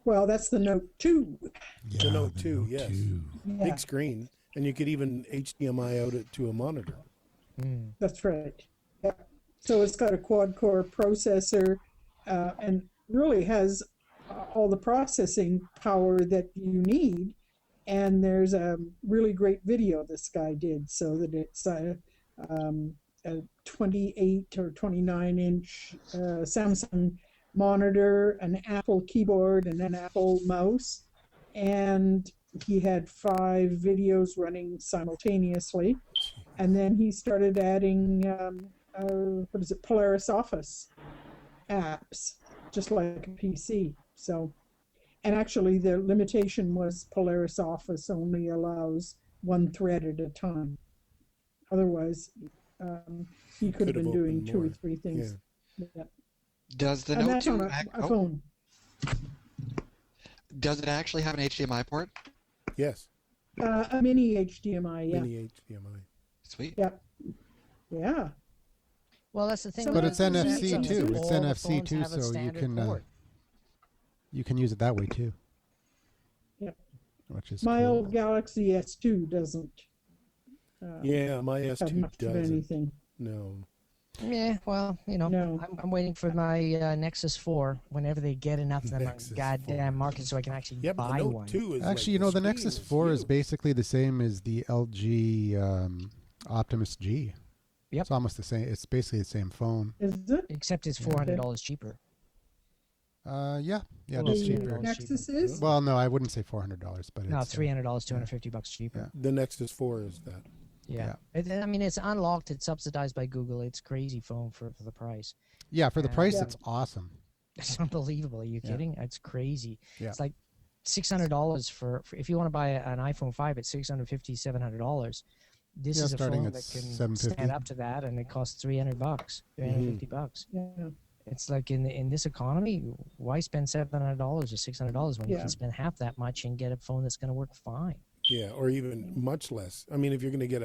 Well, that's the Note 2. The Note 2, yes. Yeah, Big screen, and you could even HDMI out it to a monitor. that's right. Yeah. So it's got a quad-core processor and really has all the processing power that you need. And there's a really great video this guy did, so that it's a 28 or 29-inch Samsung monitor, an Apple keyboard, and an Apple mouse. And he had 5 videos running simultaneously. And then he started adding, Polaris Office apps, just like a PC. So, and actually the limitation was Polaris Office only allows 1 thread at a time. Otherwise, he could have been doing opened 2 or more. 3 things. Yeah. Does the And Note that's 2 on a phone. does it actually have an HDMI port? Yes. A mini HDMI, yeah. Mini HDMI. Sweet. Yeah. Well, that's the thing. So with But it's the NFC Samsung, too. is It's all the NFC phones too, have a so you standard can port. you can use it that way too. Yep. Which is My cool. old Galaxy S2 doesn't Yeah, my have S2 much of doesn't. anything. No. Yeah, well, No. I'm waiting for my Nexus 4 whenever they get enough of them on Nexus the goddamn market so I can actually Yeah, but the buy Note one. 2 is Actually, like the screen Nexus 4 is huge. basically the same as the LG Optimus G. Yep. It's almost the same. It's basically the same phone. Is it? Except it's Yeah. $400 cheaper. Yeah, Well, it is the cheaper. Nexus is? Well, no, I wouldn't say $400, but No, it's $300, $250 cheaper. Yeah. The Nexus 4 is that. Yeah. I mean, it's unlocked. It's subsidized by Google. It's crazy phone for the price. yeah, for the price, Yeah. it's awesome. It's unbelievable. Are you Yeah. kidding? It's crazy. Yeah. It's like $600 for if you want to buy an iPhone 5, it's $650, $700. This Yeah, is a starting phone at that can $750. stand up to that, and it costs $300, $350. Yeah. It's like in this economy, why spend $700 or $600 when you Yeah. can spend half that much and get a phone that's going to work fine? Yeah, or even much less. I mean, if you're going to get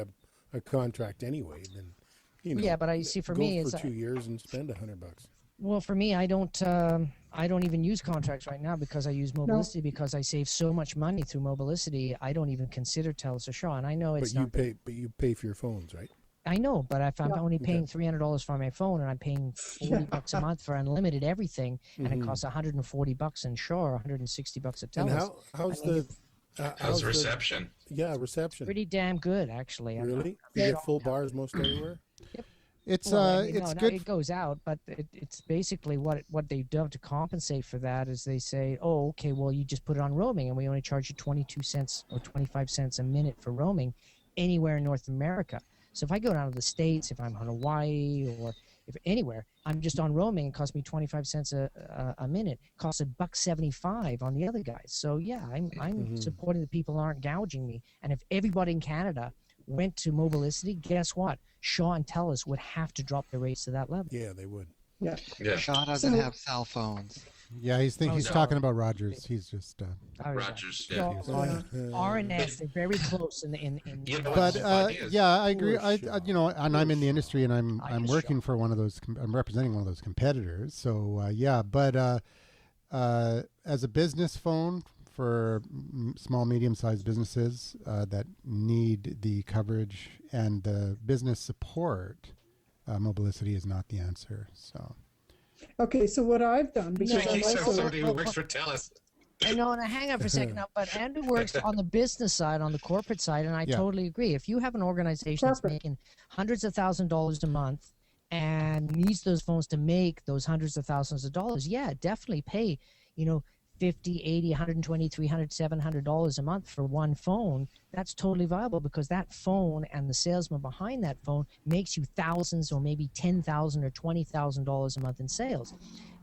a contract anyway, then Yeah, but I see for go me, for it's 2 years and spend $100. well, for me, I don't even use contracts right now because I use Mobilicity because I save so much money through Mobilicity. I don't even consider TELUS or Shaw, and I know it's But not. you pay for your phones, right? I know, but if I'm Yeah. only paying $300 for my phone and I'm paying $40 a month for unlimited everything, and it costs $140 in Shaw or $160 at And TELUS, how's I mean, the How's the reception? Yeah, reception. pretty damn good actually. Really? I'm You get shocked full how- bars most everywhere? It's Well, I mean, it's no, good. it goes out, but it's basically what they've done to compensate for that is they say, oh, okay, well, you just put it on roaming, and we only charge you 22 cents or 25 cents a minute for roaming anywhere in North America. So if I go down to the States, if I'm on Hawaii or if anywhere, I'm just on roaming. It costs me 25 cents a minute. It costs $1.75 on the other guys. So yeah, I'm supporting the people who aren't gouging me. And if everybody in Canada went to Mobilicity, guess what? Shaw and TELUS would have to drop their rates to that level. Yeah, they would. Yeah. Yeah. Shaw doesn't So- have cell phones. Yeah, he's Oh, he's no. talking about Rogers. He's just. Rogers. So Yeah. on RNS, they're very close in You know But what's funny is- yeah, I agree. Poor I Shaw. and I'm in the industry, and I'm use working for one of those. I'm representing one of those competitors. So yeah, but as a business phone for small, medium-sized businesses that need the coverage and the business support, Mobilicity is not the answer. So Okay, so what I've done, because No, I'm He said also, somebody who works for TELUS. I know, and I hang on for a second now, but Andrew works on the business side, on the corporate side, and I Yeah. totally agree. If you have an organization that's Corporate. making hundreds of $1,000s a month and needs those phones to make those hundreds of thousands of dollars, yeah, definitely pay, $50, $80, $120, $300, $700 a month for one phone. That's totally viable because that phone and the salesman behind that phone makes you thousands or maybe $10,000 or $20,000 a month in sales.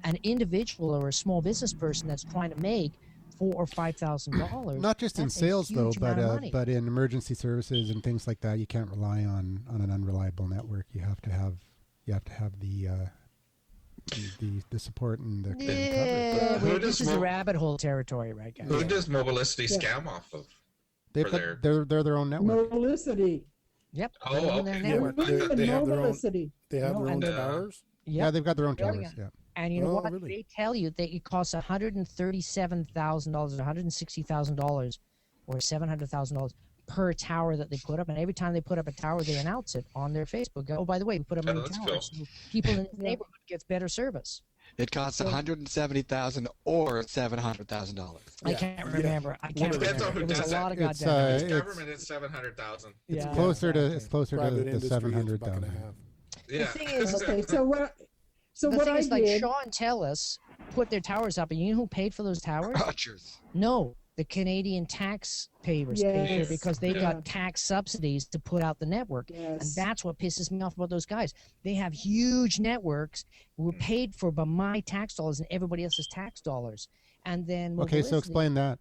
An individual or a small business person that's trying to make $4,000 or $5,000. not just in that's a sales though, huge amount of money. but in emergency services and things like that, you can't rely on an unreliable network. You have to have the support and the coverage. Yeah, Who wait, does this is Mo- rabbit hole territory, right, guys? Who does Mobilicity Yeah. scam off of? They've for got, their- they're their own network. Mobilicity. Yep. Oh, they're on their okay. network. They have their own. Mobilicity. They have No, their own and, towers. Yeah, Yep. they've got their own Yeah, towers. Yeah. And you know Oh, what? really? They tell you that it costs $137,000, $160,000, or $700,000 per tower that they put up. And every time they put up a tower, they announce it on their Facebook. Oh, by the way, we put up a Oh, new that's tower, cool. so people in the neighborhood gets better service. It costs $170,000 or $700,000. I can't remember. I can't Depends on remember. who It was does a it. lot of It's, goddamn. It's it's- government, it's 700,000. It's Yeah, closer to exactly. it's closer Private to the industry, seven it's hundred a buck and a thousand. half. Yeah. The thing is, Okay, so what? So the what thing I is, like did? Shaw and TELUS put their towers up, and you know who paid for those towers? Rogers. No, the Canadian taxpayers paid for it Yes. because they Yeah. got tax subsidies to put out the network. And Yes. that's what pisses me off about those guys. They have huge networks were paid for by my tax dollars and everybody else's tax dollars. And then Okay, so Mobilicity- explain that.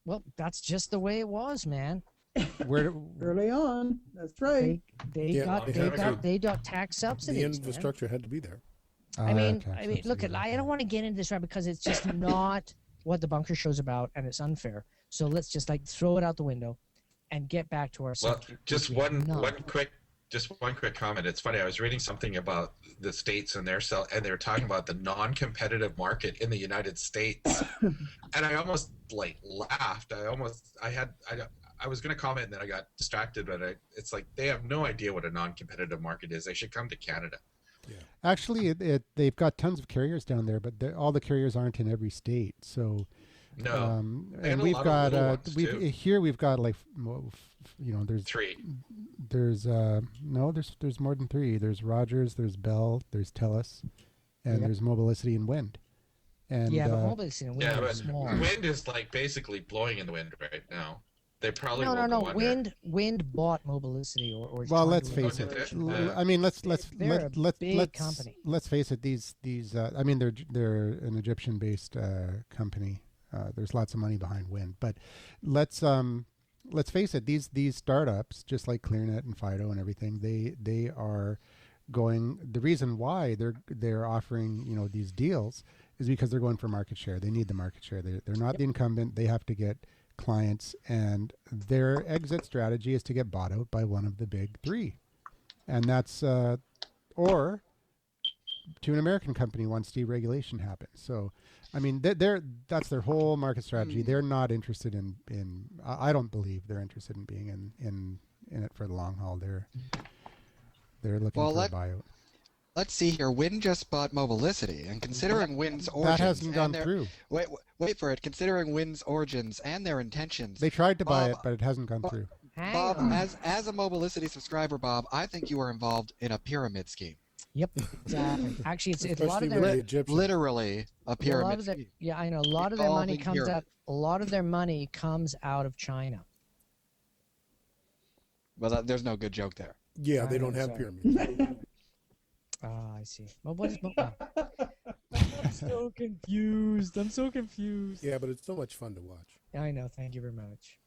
Well, that's just the way it was, man. Where Early on, that's right. They Yeah, got they they have got to. they got tax The subsidies. man. infrastructure had to be there. I mean, look at. I don't want to get into this right because it's just not what the bunker show's about, and it's unfair. So let's just like throw it out the window, and get back to our Well, subject. just which we have not. one quick comment. It's funny. I was reading something about the states and and they were talking about the non-competitive market in the United States, and I almost like laughed. I was going to comment and then I got distracted, but it's like they have no idea what a non-competitive market is. They should come to Canada. Actually, they've got tons of carriers down there, but all the carriers aren't in every state. So, No, they have and a we've lot of got little ones, too. here we've got like there's 3. there's more than 3. There's Rogers, there's Bell, there's Telus, and there's Mobilicity and Wind. And Yeah, but Mobilicity and Wind Yeah, are but small. wind is like basically blowing in the wind right now. They probably No. will go under. Wind bought Mobilicity, or is well, trying let's to face liquidate it. it. I mean, let's They're a big company. Let's face it. These I mean, they're an Egyptian-based company. There's lots of money behind Wind, but let's face it. These startups, just like ClearNet and Fido and everything, they are going. The reason why they're offering these deals is because they're going for market share. They need the market share. They're not the incumbent. They have to get clients, and their exit strategy is to get bought out by one of the big 3, and that's or to an American company once deregulation happens. So, I mean, that's their whole market strategy. They're not interested in. I don't believe they're interested in being in it for the long haul. They're looking for a buyout. Let's see here. Wind just bought Mobilicity, and considering Wind's origins, That hasn't gone through. Wait for it. Considering Wind's origins and their intentions, They tried to buy Bob, it, but it hasn't gone through. Hang Bob, on. as a Mobilicity subscriber, Bob, I think you are involved in a pyramid scheme. Yep, exactly. Actually, it's a lot Especially of with the their Egyptians. Literally a a lot pyramid of their, scheme. yeah, I know. A lot of their money Evolving comes out. pyramid. A lot of their money comes out of China. Well, there's no good joke there. Yeah, they I don't know, have sorry. pyramids. Ah, I see. Well, what is? I'm so confused. I'm so confused. Yeah, but it's so much fun to watch. I know. Thank you very much.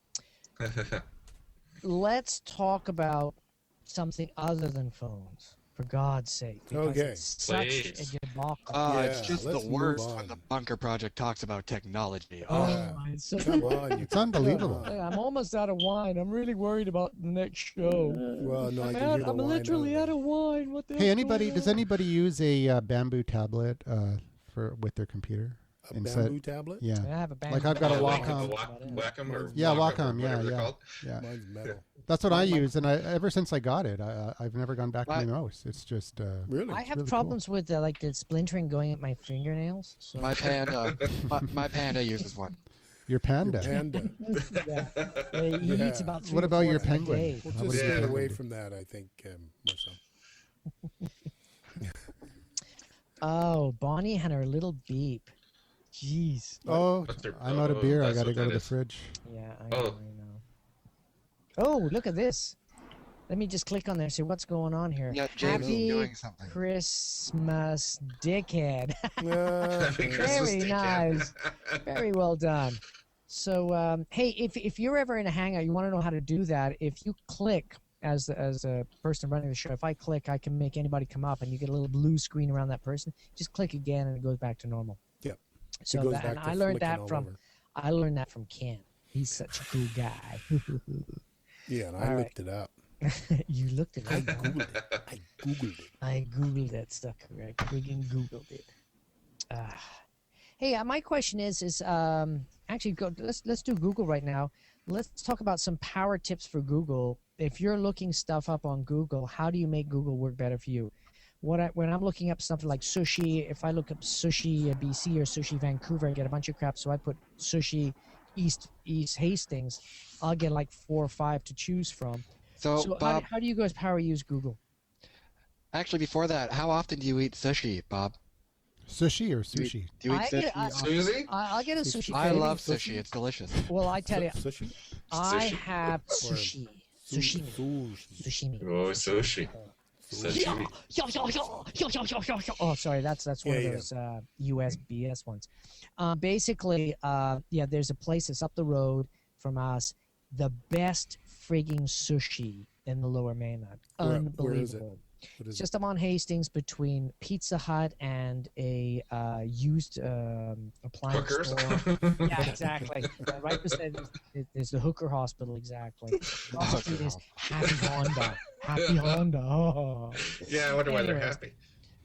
Let's talk about something other than phones, for God's sake. Because Okay. it's such Please. a debacle. It's Yeah, just the let's move worst on. when the Bunker Project talks about technology. Yeah. it's so Come on, you. It's unbelievable. I'm almost out of wine. I'm really worried about the next show. Well, no, I I'm, can hear the I'm wine literally out out of wine. What the Hey, hell's anybody? going Does on? anybody use a bamboo tablet with their computer? A Instead- bamboo tablet? Yeah, I have a band. Like I've got a Oh, like Wacom. the Wacom or Yeah, Wacom or Wacom, yeah, whatever they're yeah. called. yeah. Mine's metal. That's what I use, and ever since I got it, I've never gone back to my Right. mouse. It's just Really? I have really cool. problems with like the splintering going at my fingernails. So My panda, my panda uses one. your Panda. Panda. he Yeah. eats about 3 What or about 4 your a penguin? day. We'll How just about stay Yeah. away from that, I think, Marcel. Oh, Bonnie and her little beep. Jeez. Oh, What's their- I'm out of oh, beer. I that's got to what go to that the is. fridge. Yeah, I Oh. know. Oh, look at this. Let me just click on there and see what's going on here. Yeah, James Happy is doing something. Christmas, dickhead. Happy Christmas, Very dickhead. nice. Very well done. So, hey, if you're ever in a hangout, you want to know how to do that. If you click as a person running the show, if I click, I can make anybody come up, and you get a little blue screen around that person. Just click again, and it goes back to normal. Yep. So It goes that, back and to I learned flicking that all from over. I learned that from Ken. He's such a cool guy. Yeah, and I All right. looked it up. You looked at I it. Googled it. I Googled it. I googled that stuff. I friggin' googled it. Hey, my question is actually let's do Google right now. Let's talk about some power tips for Google. If you're looking stuff up on Google, how do you make Google work better for you? When I'm looking up something like sushi, if I look up sushi BC or sushi Vancouver, I get a bunch of crap. So I put sushi East Hastings, I'll get like 4 or 5 to choose from. So, So Bob, how do you guys power use Google? actually, before that, how often do you eat sushi, Bob? Sushi or sushi? Do you eat I sushi? get- I- Susie? I'll get a sushi. I craving. love sushi. It's delicious. Well, I tell you, Sushi? I Sushi. have sushi. Sushimi. Sushi. Sushimi. Oh, sushi. Yeah. Sushi. Oh, sorry, that's one of Yeah, yeah. those USBS ones. Basically, yeah, there's a place that's up the road from us. The best frigging sushi in the Lower Mainland. Where is it? Unbelievable. What is Just I'm on Hastings between Pizza Hut and a used appliance Hookers. store. Yeah, exactly. Right beside is the Hooker Hospital, exactly. Across the street is Happy Honda. Happy Honda. Oh. Yeah, I wonder why they're Anyways. happy.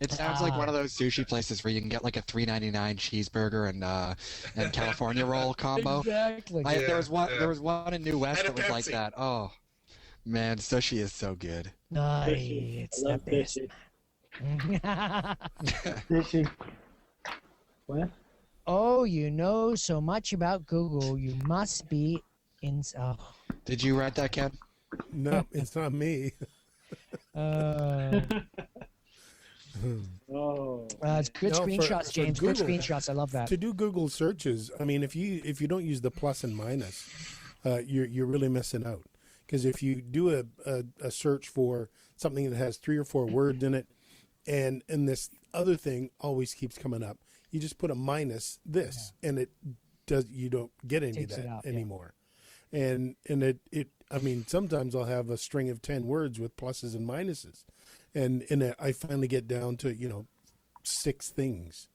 It sounds like one of those sushi places where you can get like a $3.99 cheeseburger and California roll combo. Exactly. There was one. Yeah. There was one in New West And a that was like Pepsi. that. Oh, man, sushi is so good. Fishy. It's I the love best. fishy. Fishy. What? Oh, you know so much about Google. You must be in. Oh. Did you write that, Ken? No, it's not me. Oh. It's good No, for- screenshots, for James. Good Google. screenshots. I love that. To do Google searches, I mean, if you don't use the plus and minus, you're really missing out. Because if you do a search for something that has 3 or 4 words in it, and this other thing always keeps coming up, you just put a minus this, and it does. You don't get any Takes of it that out, yeah. anymore. And it. I mean, sometimes I'll have a string of 10 words with pluses and minuses, and I finally get down to 6 things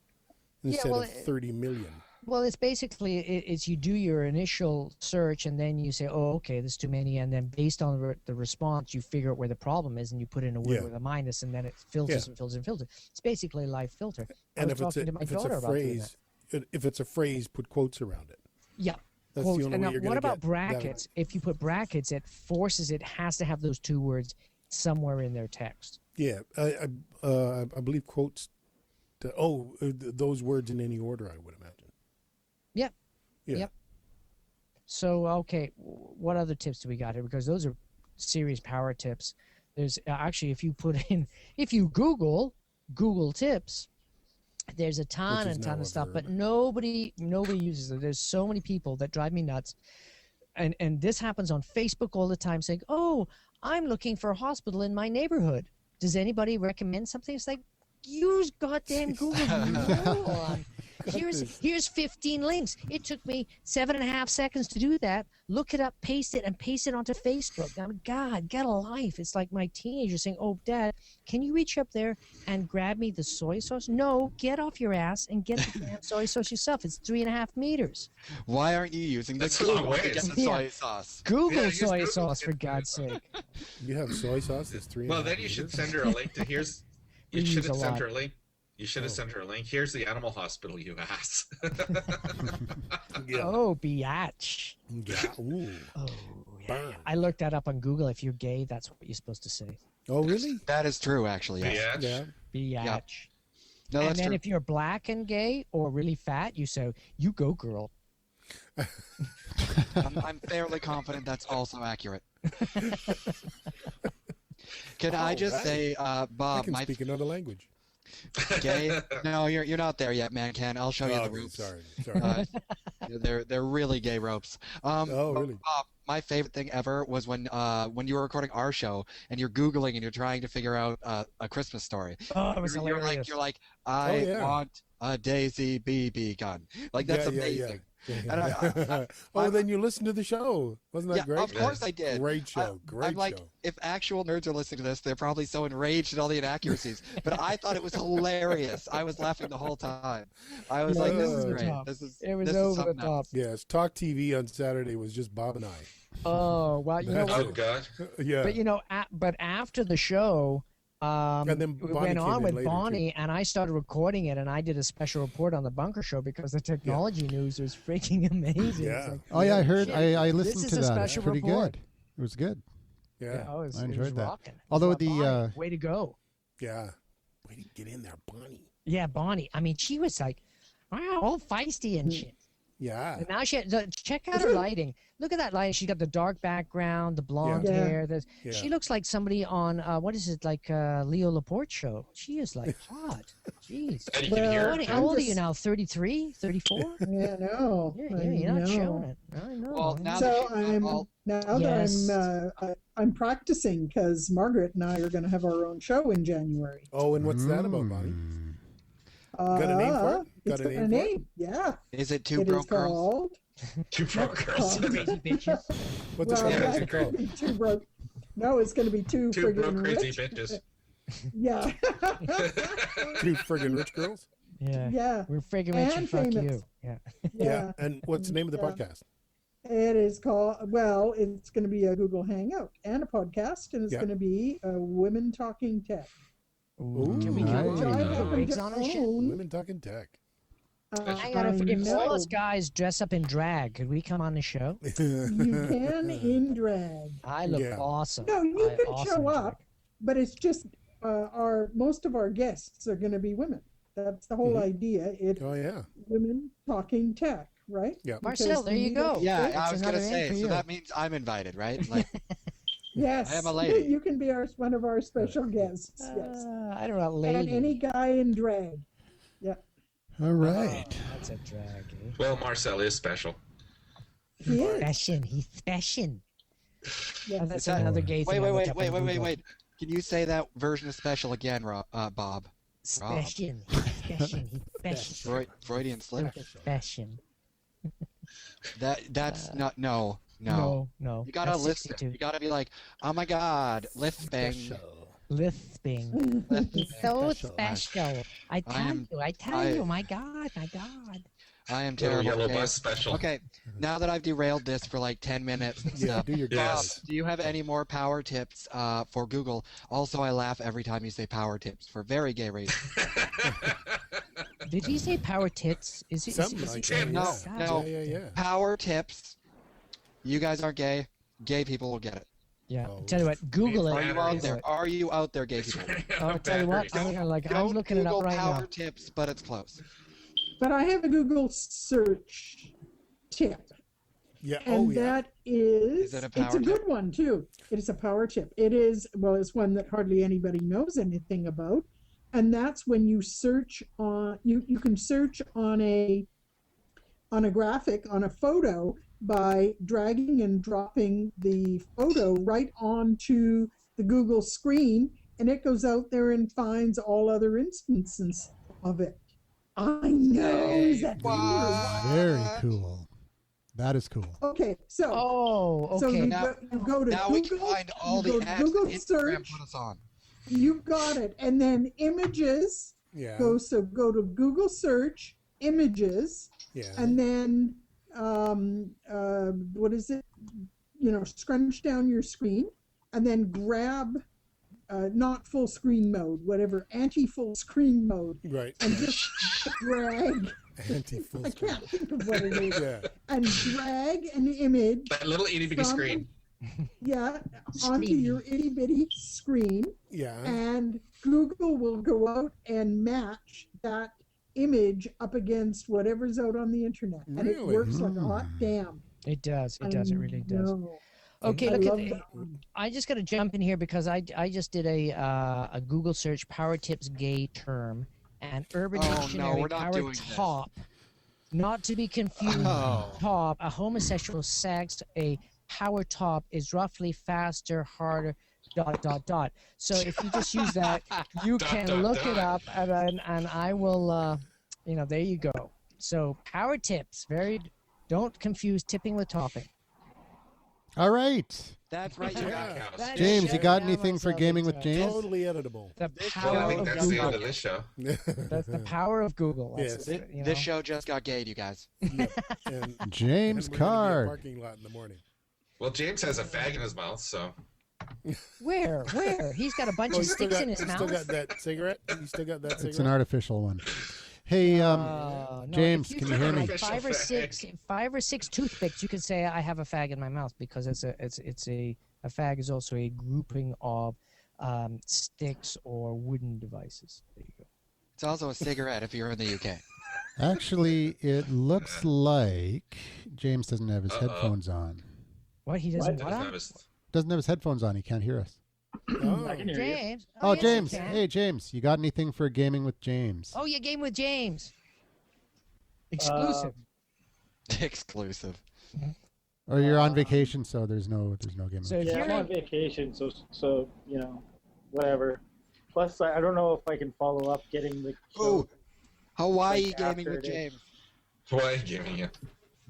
instead well, of 30 million. Well, it's basically it's you do your initial search and then you say, oh, okay, there's too many, and then based on the response, you figure out where the problem is, and you put in a word Yeah. with a minus, and then it filters Yeah. and filters and filters. It's basically a live filter. I And was if it's talking to my a daughter about doing that. phrase, if it's a phrase, put quotes around it. Yeah. That's Quotes. the only And way now, you're what going to about get brackets? If you put brackets, it forces it has to have those 2 words somewhere in their text. Yeah, I believe quotes. Those words in any order, I would imagine. Yep. Yeah. Yep. So, okay, what other tips do we got here? Because those are serious power tips. There's actually, if you Google tips, there's a ton Which is and now ton a of stuff, but verb. nobody uses it. There's so many people that drive me nuts. And this happens on Facebook all the time, saying, oh, I'm looking for a hospital in my neighborhood. Does anybody recommend something? It's like, use goddamn Google, you moron. Here's 15 links. It took me 7.5 seconds to do that. Look it up, paste it onto Facebook. I mean, God, get a life. It's like my teenager saying, oh, Dad, can you reach up there and grab me the soy sauce? No, get off your ass and get the damn soy sauce yourself. It's 3.5 meters. Why aren't you using the That's a long Google to ways. get the Yeah. soy sauce? Google Yeah, use soy Google. sauce, for God's sake. You have soy sauce that's 3. Well, then you should send her a link to here's. You We should use have a sent lot. her a link. You should have Oh. sent her a link. Here's the animal hospital, you ass. Yeah. Oh, biatch. Yeah. Ooh. Oh, yeah. Burn. I looked that up on Google. If you're gay, that's what you're supposed to say. Oh, really? That is true, actually. Yes. Yeah. Yeah. Biatch. No, And that's then true. if you're black and gay or really fat, you say, you go, girl. I'm fairly confident that's also accurate. Can I just Alright. say, I Bob, can my speak another language. gay? No, you're not there yet, man. Ken, I'll show you Oh, the ropes. sorry. Uh, they're really gay ropes. Oh, but, really? Bob, my favorite thing ever was when you were recording our show and you're googling and you're trying to figure out a Christmas story. Oh, it was You're hilarious. like, I yeah. want a Daisy BB gun. Like that's Yeah, yeah, amazing. yeah. And Oh, then you listened to the show. Wasn't that Yeah, great? of course I did. Great show. Great I'm like, show. if actual nerds are listening to this, they're probably so enraged at all the inaccuracies. But I thought it was hilarious. I was laughing the whole time. I was like, this is Over the great. top. This is It was this is over the something top. else. Yes, Talk TV on Saturday was just Bob and I. Oh, well, you know That's what? Oh God. Yeah. But, you know, but after the show, And then we Bonnie went came on in with later, too. Bonnie, and I started recording it, and I did a special report on the Bunker Show because the technology news was freaking amazing. It's Yeah. like, Oh yeah, I heard. shit, I this listened is to a that. It's special pretty report. good. It was good. Yeah. oh, I it enjoyed was that. rocking. Although Bonnie, the, way to go. Yeah. Way to get in there, Bonnie. Yeah, Bonnie. I mean, she was like, wow, all feisty and shit. Yeah. And now check out her lighting. Look at that lighting. She got the dark background, the blonde Yeah. hair. Yeah. She looks like somebody on what is it, like Leo Laporte show. She is like hot. Jeez. And you can hear Well, her. Bonnie, too. how old are you just- now? 33, 34? Yeah, no. Yeah, you're not showing it. I know. Well, now So that you- I'll- Yes. I'm practicing because Margaret and I are going to have our own show in January. Oh, and what's that about, Bonnie? Mm. Got a name for it? It's Got a got a name for it? name. Yeah. is it Two It is Broke Girls? called. Two broke girls. Crazy bitches. What's Well, it yeah, called? that could be two broke. No, it's going to be two Two broke friggin' crazy rich. bitches. Yeah. Two friggin' rich girls. Yeah. Yeah. We're friggin' rich And and fuck famous. you. Yeah. Yeah. And what's the name of the Yeah. podcast? It is called, well, it's going to be a Google Hangout and a podcast, and it's Yeah. going to be Women Talking Tech. Ooh, Can we nice. do Which I happen wigs to on and shit? own. Women Talking Tech. Hang on, if I all know. us guys dress up in drag, could we come on the show? You can in drag. I look Yeah. awesome. No, you I can awesome show in up, but it's just most of our guests are going to be women. That's the whole Mhm. idea. It's Oh yeah. women talking tech, right? Yeah. Marcel, Because there you we go. don't Yeah, fit. I It's was gonna another in say. for So you. that means I'm invited, right? Like, Yes, I am a lady. You can be one of our special guests. Yes, I don't know, lady. and any guy in drag. All right. Oh, that's a drag. Eh? Well, Marcel is special. He is. Fashion. He's fashion. Yes. Oh, that's Is that- another gay thing. I looked up on Google. wait. Can you say that version of special again, Bob? Fashion. He's fashion. He's fashion. Freudian slip. Fashion. That's not no. No. You gotta That's lisp it. 62. You gotta be like, oh my god, lisping. Lisping. He's so special. I am- tell you, my God. I am Little terrible. yellow Okay. bus special. Okay, now that I've derailed this for like 10 minutes and Yeah. stuff, Do your Bob, Yes. do you have any more power tips for Google? Also, I laugh every time you say power tips for very gay reasons. Did he say power tits? Is he? Something is he like saying that. No, that? no. Yeah. Power tips. You guys aren't gay. Gay people will get it. Yeah. Oh. Tell you what, Google Are it. you out there? Are you out there, gay people? I'll tell you what, I'm Don't looking it Google up right power now. tips, but it's close. But I have a Google search tip, Yeah. and Oh yeah. that is, Is it a it's power a good one too. It is a power tip. It is, well, it's one that hardly anybody knows anything about, and that's when you search on, you can search on a graphic, on a photo, by dragging and dropping the photo right onto the Google screen, and it goes out there and finds all other instances of it. I know. Is that What? Very cool. That is cool. Okay, so Oh, so okay. you, Now- you go to Now Google, we can find all you the go to apps Google that Instagram search. put us on. You got it, and then images. Yeah. Go to Google search images, Yeah. and then what is it? Scrunch down your screen, and then grab not full screen mode, whatever, anti-full screen mode, Right. and just drag. Anti-full I screen. can't think of what it is. Yeah. And drag an image That little itty bitty from- screen. yeah, onto Screen. your itty bitty screen, Yeah. and Google will go out and match that image up against whatever's out on the internet, and it Really? works like a hot damn. It does. It does. It really does. know. Okay, I look love at. that one. I just got to jump in here because I just did a Google search power tips gay term and Urban Oh, no, Dictionary we're not power doing this. top, not to be confused. Oh. Top, a homosexual sex, a power top is roughly faster, harder. ... So if you just use that, you Dot, can dot, look it dot. up, and I will. There you go. So power tips. Don't confuse tipping with topping. All right. That's right. You Yeah. guys. That James, is you got shut anything down for myself gaming with into James? Totally editable. The This power Well, I show think of that's the Google. end of this show. That's the power of Google. Yes. That's This show just got gayed, you guys. And James and we're gonna be in a Card. parking lot in the morning. Well, James has a fag in his mouth, so Where? He's got a bunch Oh, of you still sticks got, in his you mouth. still got that cigarette? You still got that cigarette? It's an artificial one. Hey, No, James, if can you you hear me? like five or six toothpicks, you can say I have a fag in my mouth because it's a fag is also a grouping of sticks or wooden devices. There you go. It's also a cigarette if you're in the UK. Actually, it looks like James doesn't have his Uh-oh. headphones on. What he doesn't What? what? doesn't on? have his- Doesn't have his headphones on. He can't hear us. Oh. I can hear you. James. Oh, yes, you James. can. Hey, James. You got anything for gaming with James? Oh, your game with James. Exclusive. Exclusive. Or you're on vacation, so there's no gaming. So if Yeah, you're I'm on vacation, so whatever. Plus, I don't know if I can follow up getting the. Oh, Hawaii Like gaming after with it is. James. Why giving it?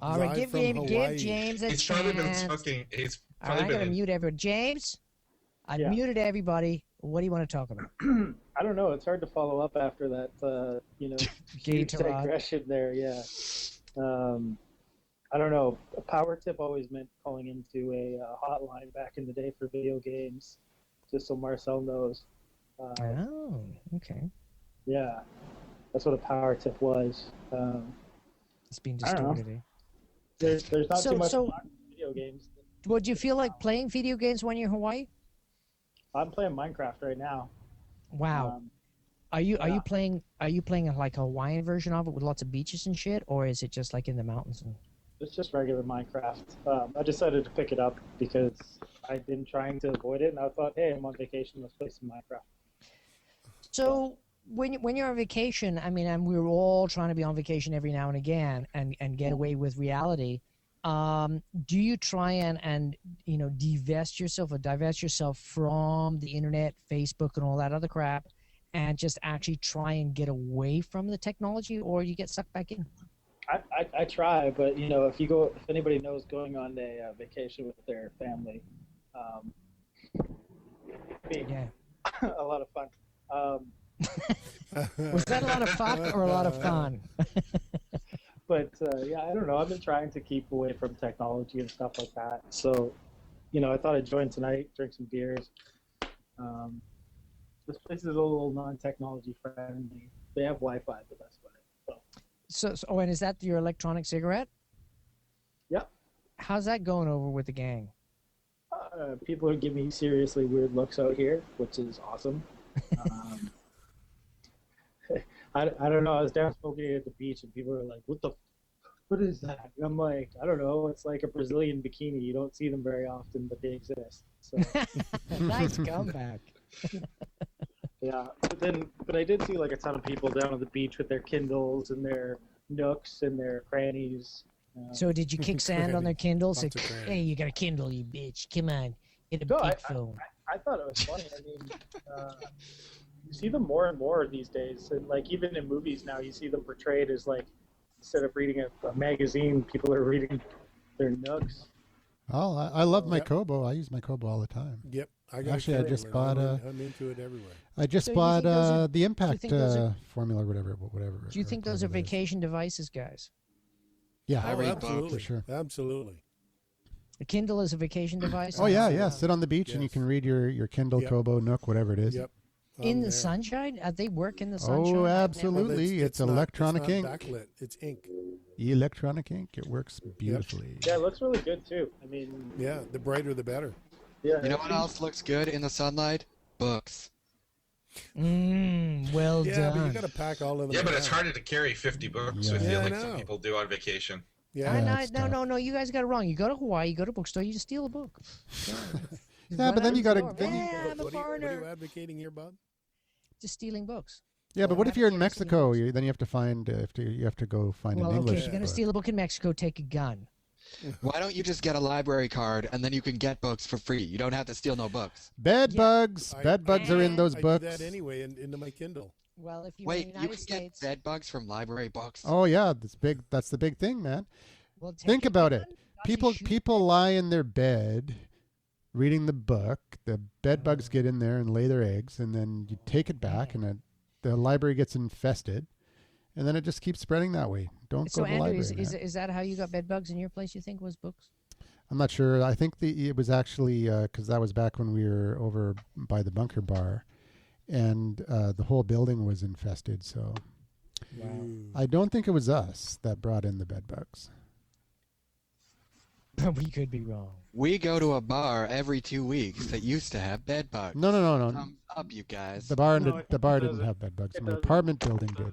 all right, Live give from James Hawaii. James a He's probably been chance. smoking. He's All right, probably I'm gonna been. mute everyone. James, I Yeah. muted everybody. What do you want to talk about? I don't know. It's hard to follow up after that. Gay huge tirade. digression there. Yeah. I don't know. A power tip always meant calling into a hotline back in the day for video games, just so Marcel knows. Oh, okay. Yeah, that's what a power tip was. It's been I don't know. distorted. There's not So- too much so- to talk about video games. Would you feel like playing video games when you're in Hawaii? I'm playing Minecraft right now. Wow. Are yeah. you playing like a Hawaiian version of it with lots of beaches and shit, or is it just like in the mountains? It's just regular Minecraft. I decided to pick it up because I've been trying to avoid it, and I thought, hey, I'm on vacation, let's play some Minecraft. So when you're on vacation, I mean, and we're all trying to be on vacation every now and again and get away with reality. Do you try and divest yourself from the internet, Facebook, and all that other crap, and just actually try and get away from the technology, or you get sucked back in? I try, but if anybody knows going on a vacation with their family, Yeah. a lot of fun. Was that a lot of fuck or a lot of fun? But yeah, I don't know. I've been trying to keep away from technology and stuff like that. So, I thought I'd join tonight, drink some beers. This place is a little non-technology friendly. They have Wi-Fi, but that's about it. So. And is that your electronic cigarette? Yep. How's that going over with the gang? People are giving me seriously weird looks out here, which is awesome. I don't know. I was down smoking it at the beach, and people were like, what is that? And I'm like, I don't know. It's like a Brazilian bikini. You don't see them very often, but they exist. So Nice comeback. yeah. But I did see like a ton of people down on the beach with their Kindles and their Nooks and their crannies. So did you kick sand on their Kindle? Say, Lots of crannies. hey, you got a Kindle, you bitch. Come on, get a No, big phone. I thought it was funny. I mean, you see them more and more these days, and like even in movies now, you see them portrayed as like instead of reading a magazine, people are reading their Nooks. Oh, I love my Yep. Kobo. I use my Kobo all the time. Yep. I got Actually, I just bought I'm into it everywhere. I just So you bought think those are- the Impact think those are- formula, whatever. Do you think those are Kobo is. vacation devices, guys? Yeah, I Oh, read books. absolutely. for sure. Absolutely. A Kindle is a vacation device? Oh yeah. Sit on the beach and you Yes. can read your Kindle, Yep. Kobo, Nook, whatever it is. Yep. In I'm the there. sunshine? They work in the sunshine? Oh, Well, absolutely. It's not- electronic it's ink. not backlit. It's ink. Electronic ink. It works beautifully. Yeah, it looks really good too. I mean, Yeah. The brighter, the better. yeah. You know what else looks good in the sunlight? Books. Well Yeah, but you done. got to pack all of them. Yeah, but it's down. harder to carry 50 books Yeah. with you Yeah, I like some know. people do on vacation. Yeah. Yeah, it's tough. No. You guys got it wrong. You go to Hawaii, you go to a bookstore, you just steal a book. Yeah, but then you gotta- then you- Yeah, I'm a What are you foreigner. advocating here, Bob? Just stealing books. Yeah, but Well, what if you're in advocating Mexico? stealing Then you have to find you have to go find Well, an okay, English. if you're going to book. steal a book in Mexico, take a gun. Why don't you just get a library card and then you can get books for free? You don't have to steal no books. Bed Yeah. bugs. Bed bugs are in those I books. do that anyway into my Kindle. Well, if you're Wait, in the you United can get States, bed bugs from library books? Oh yeah, that's big. That's the big thing, man. well, take Think a about gun, it. not to shoot People lie in their bed, reading the book. The bed bugs get in there and lay their eggs, and then you take it back, and the library gets infested, and then it just keeps spreading that way. Don't So go to the Andrew, library. is man. that how you got bed bugs in your place? You think was books? I'm not sure. I think it was actually because that was back when we were over by the Bunker Bar, and the whole building was infested. So I don't think it was us that brought in the bed bugs. We could be wrong. We go to a bar every 2 weeks that used to have bed bugs. No. Thumbs up, you guys. The bar No, the bar it didn't doesn't. have bed bugs. It My doesn't. apartment building did.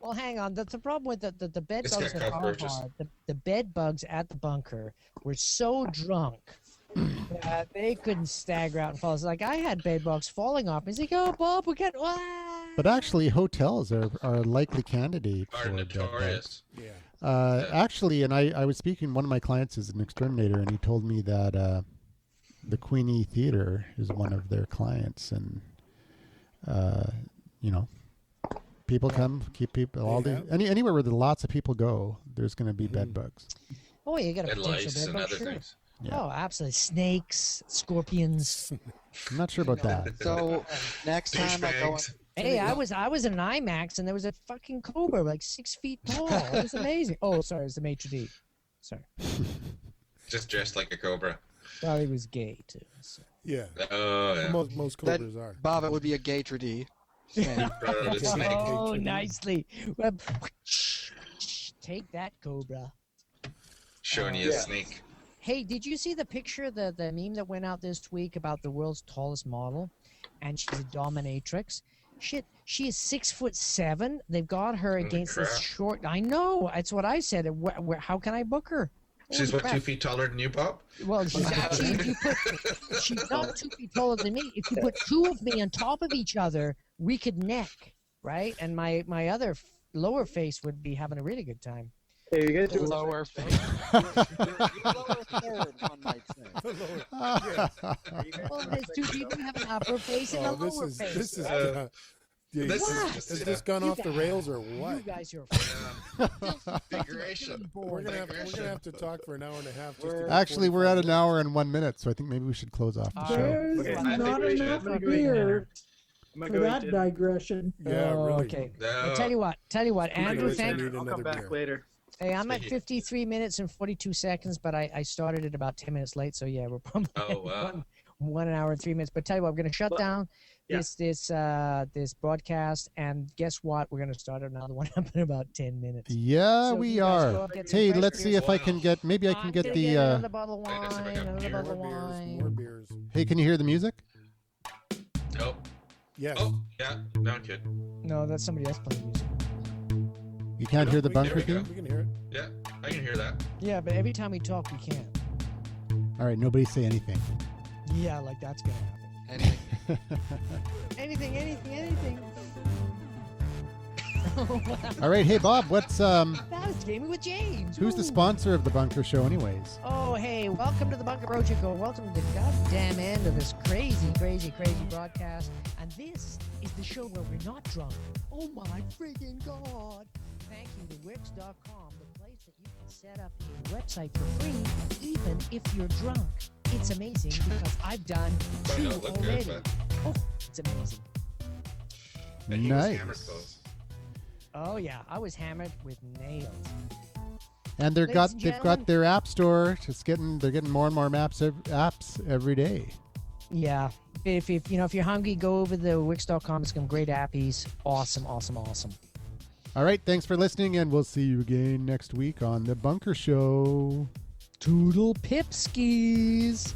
Well, hang on. That's the problem with the bed It's bugs got at our cockroaches. bar. The bed bugs at the bunker were so drunk that they couldn't stagger out and fall. It's like I had bed bugs falling off. He's like, "Oh, Bob, we got." But actually, hotels are a likely candidate Are for bed bugs. notorious. Yeah. Actually, and I was speaking. One of my clients is an exterminator, and he told me that the Queenie Theater is one of their clients, and people come, keep people all Yeah. the anywhere where lots of people go. There's going to be bed bugs. Oh, you got a And potential lice bed and bug, other sure. things. Yeah. Oh, absolutely. Snakes, scorpions. I'm not sure about that. So next time I go, Douchebags. Hey, I was in an IMAX and there was a fucking cobra like 6 feet tall. It was amazing. Oh, sorry, it was the maitre d'. Sorry, Just dressed like a cobra. thought he was gay too. So. Yeah. Oh, yeah. Most That- cobras are. Bob, it would be a gaitre d'. The snake. Oh, nicely. Well, take that, cobra. Showing you a snake. Hey, did you see the picture, the meme that went out this week about the world's tallest model, and she's a dominatrix? Shit, she is 6'7". They've got her Holy against this crap. short. I know. That's what I said. How can I book her? She's Holy what, 2 crap. feet taller than you, Bob? Well, she's actually, if you put, she's not 2 feet taller than me. If you put two of me on top of each other, we could neck, right? And my other lower face would be having a really good time. Hey, you guys do Lower face. Your lower third, one might say. Well, there's two people have an upper face and a Oh, lower face. this is. Yeah, This is What? just has this gone You off the guys- rails or You what? guys are Configuration. We're gonna have to talk for an hour and a half. Just to We're- get Actually, we're at 45 an hour and 1 minute, so I think maybe we should close off the show. There's Okay, I think not we should. enough I'm gonna go eat beer dinner. I'm for gonna go eat that dinner. digression. Yeah, Oh, really. okay. No. Well, tell you what, Andrew, Anyways, I thank need you. I'll another come back beer. later. Hey, I'm at Stay- 53 minutes and 42 seconds, but I started it about 10 minutes late, so yeah, we're probably Oh, wow. one hour and 3 minutes. But tell you what, I'm going to shut Well, down yeah. this broadcast, and guess what? We're going to start another one up in about 10 minutes. Yeah, So we you guys go are. up, get some Hey, fresh let's see beers. if I can get. Maybe I can I'm get gonna the. another bottle of I wine, guess if I got another beer. bottle of More wine. beers. Hey, can you hear the music? Nope. Yes. Oh, yeah. Now good. No, that's somebody else playing music. You can't hear the We bunker There we go. theme? We can hear it. Yeah, I can hear that. Yeah, but every time we talk, we can't. All right, nobody say anything. Yeah, like that's going to happen. Anything. Anything. All right, hey Bob, what's That was Jamie with James. who's the Ooh. sponsor of the Bunker Show, anyways? Oh, hey, welcome to the Bunker Project, or welcome to the goddamn end of this crazy broadcast. And this is the show where we're not drunk. Oh my freaking God. Thank you to Wix.com, the place that you can set up a website for free, even if you're drunk. It's amazing because I've done Might 2 not look already. good, but Oh, it's amazing. and he was Nice. hammered close. Oh, yeah, I was hammered with nails. And Ladies and they've got their app store. They're getting more and more apps every day. Yeah. If you're hungry, go over to Wix.com. It's some great appies. Awesome. All right, thanks for listening, and we'll see you again next week on the Bunker Show. Toodle pipskis.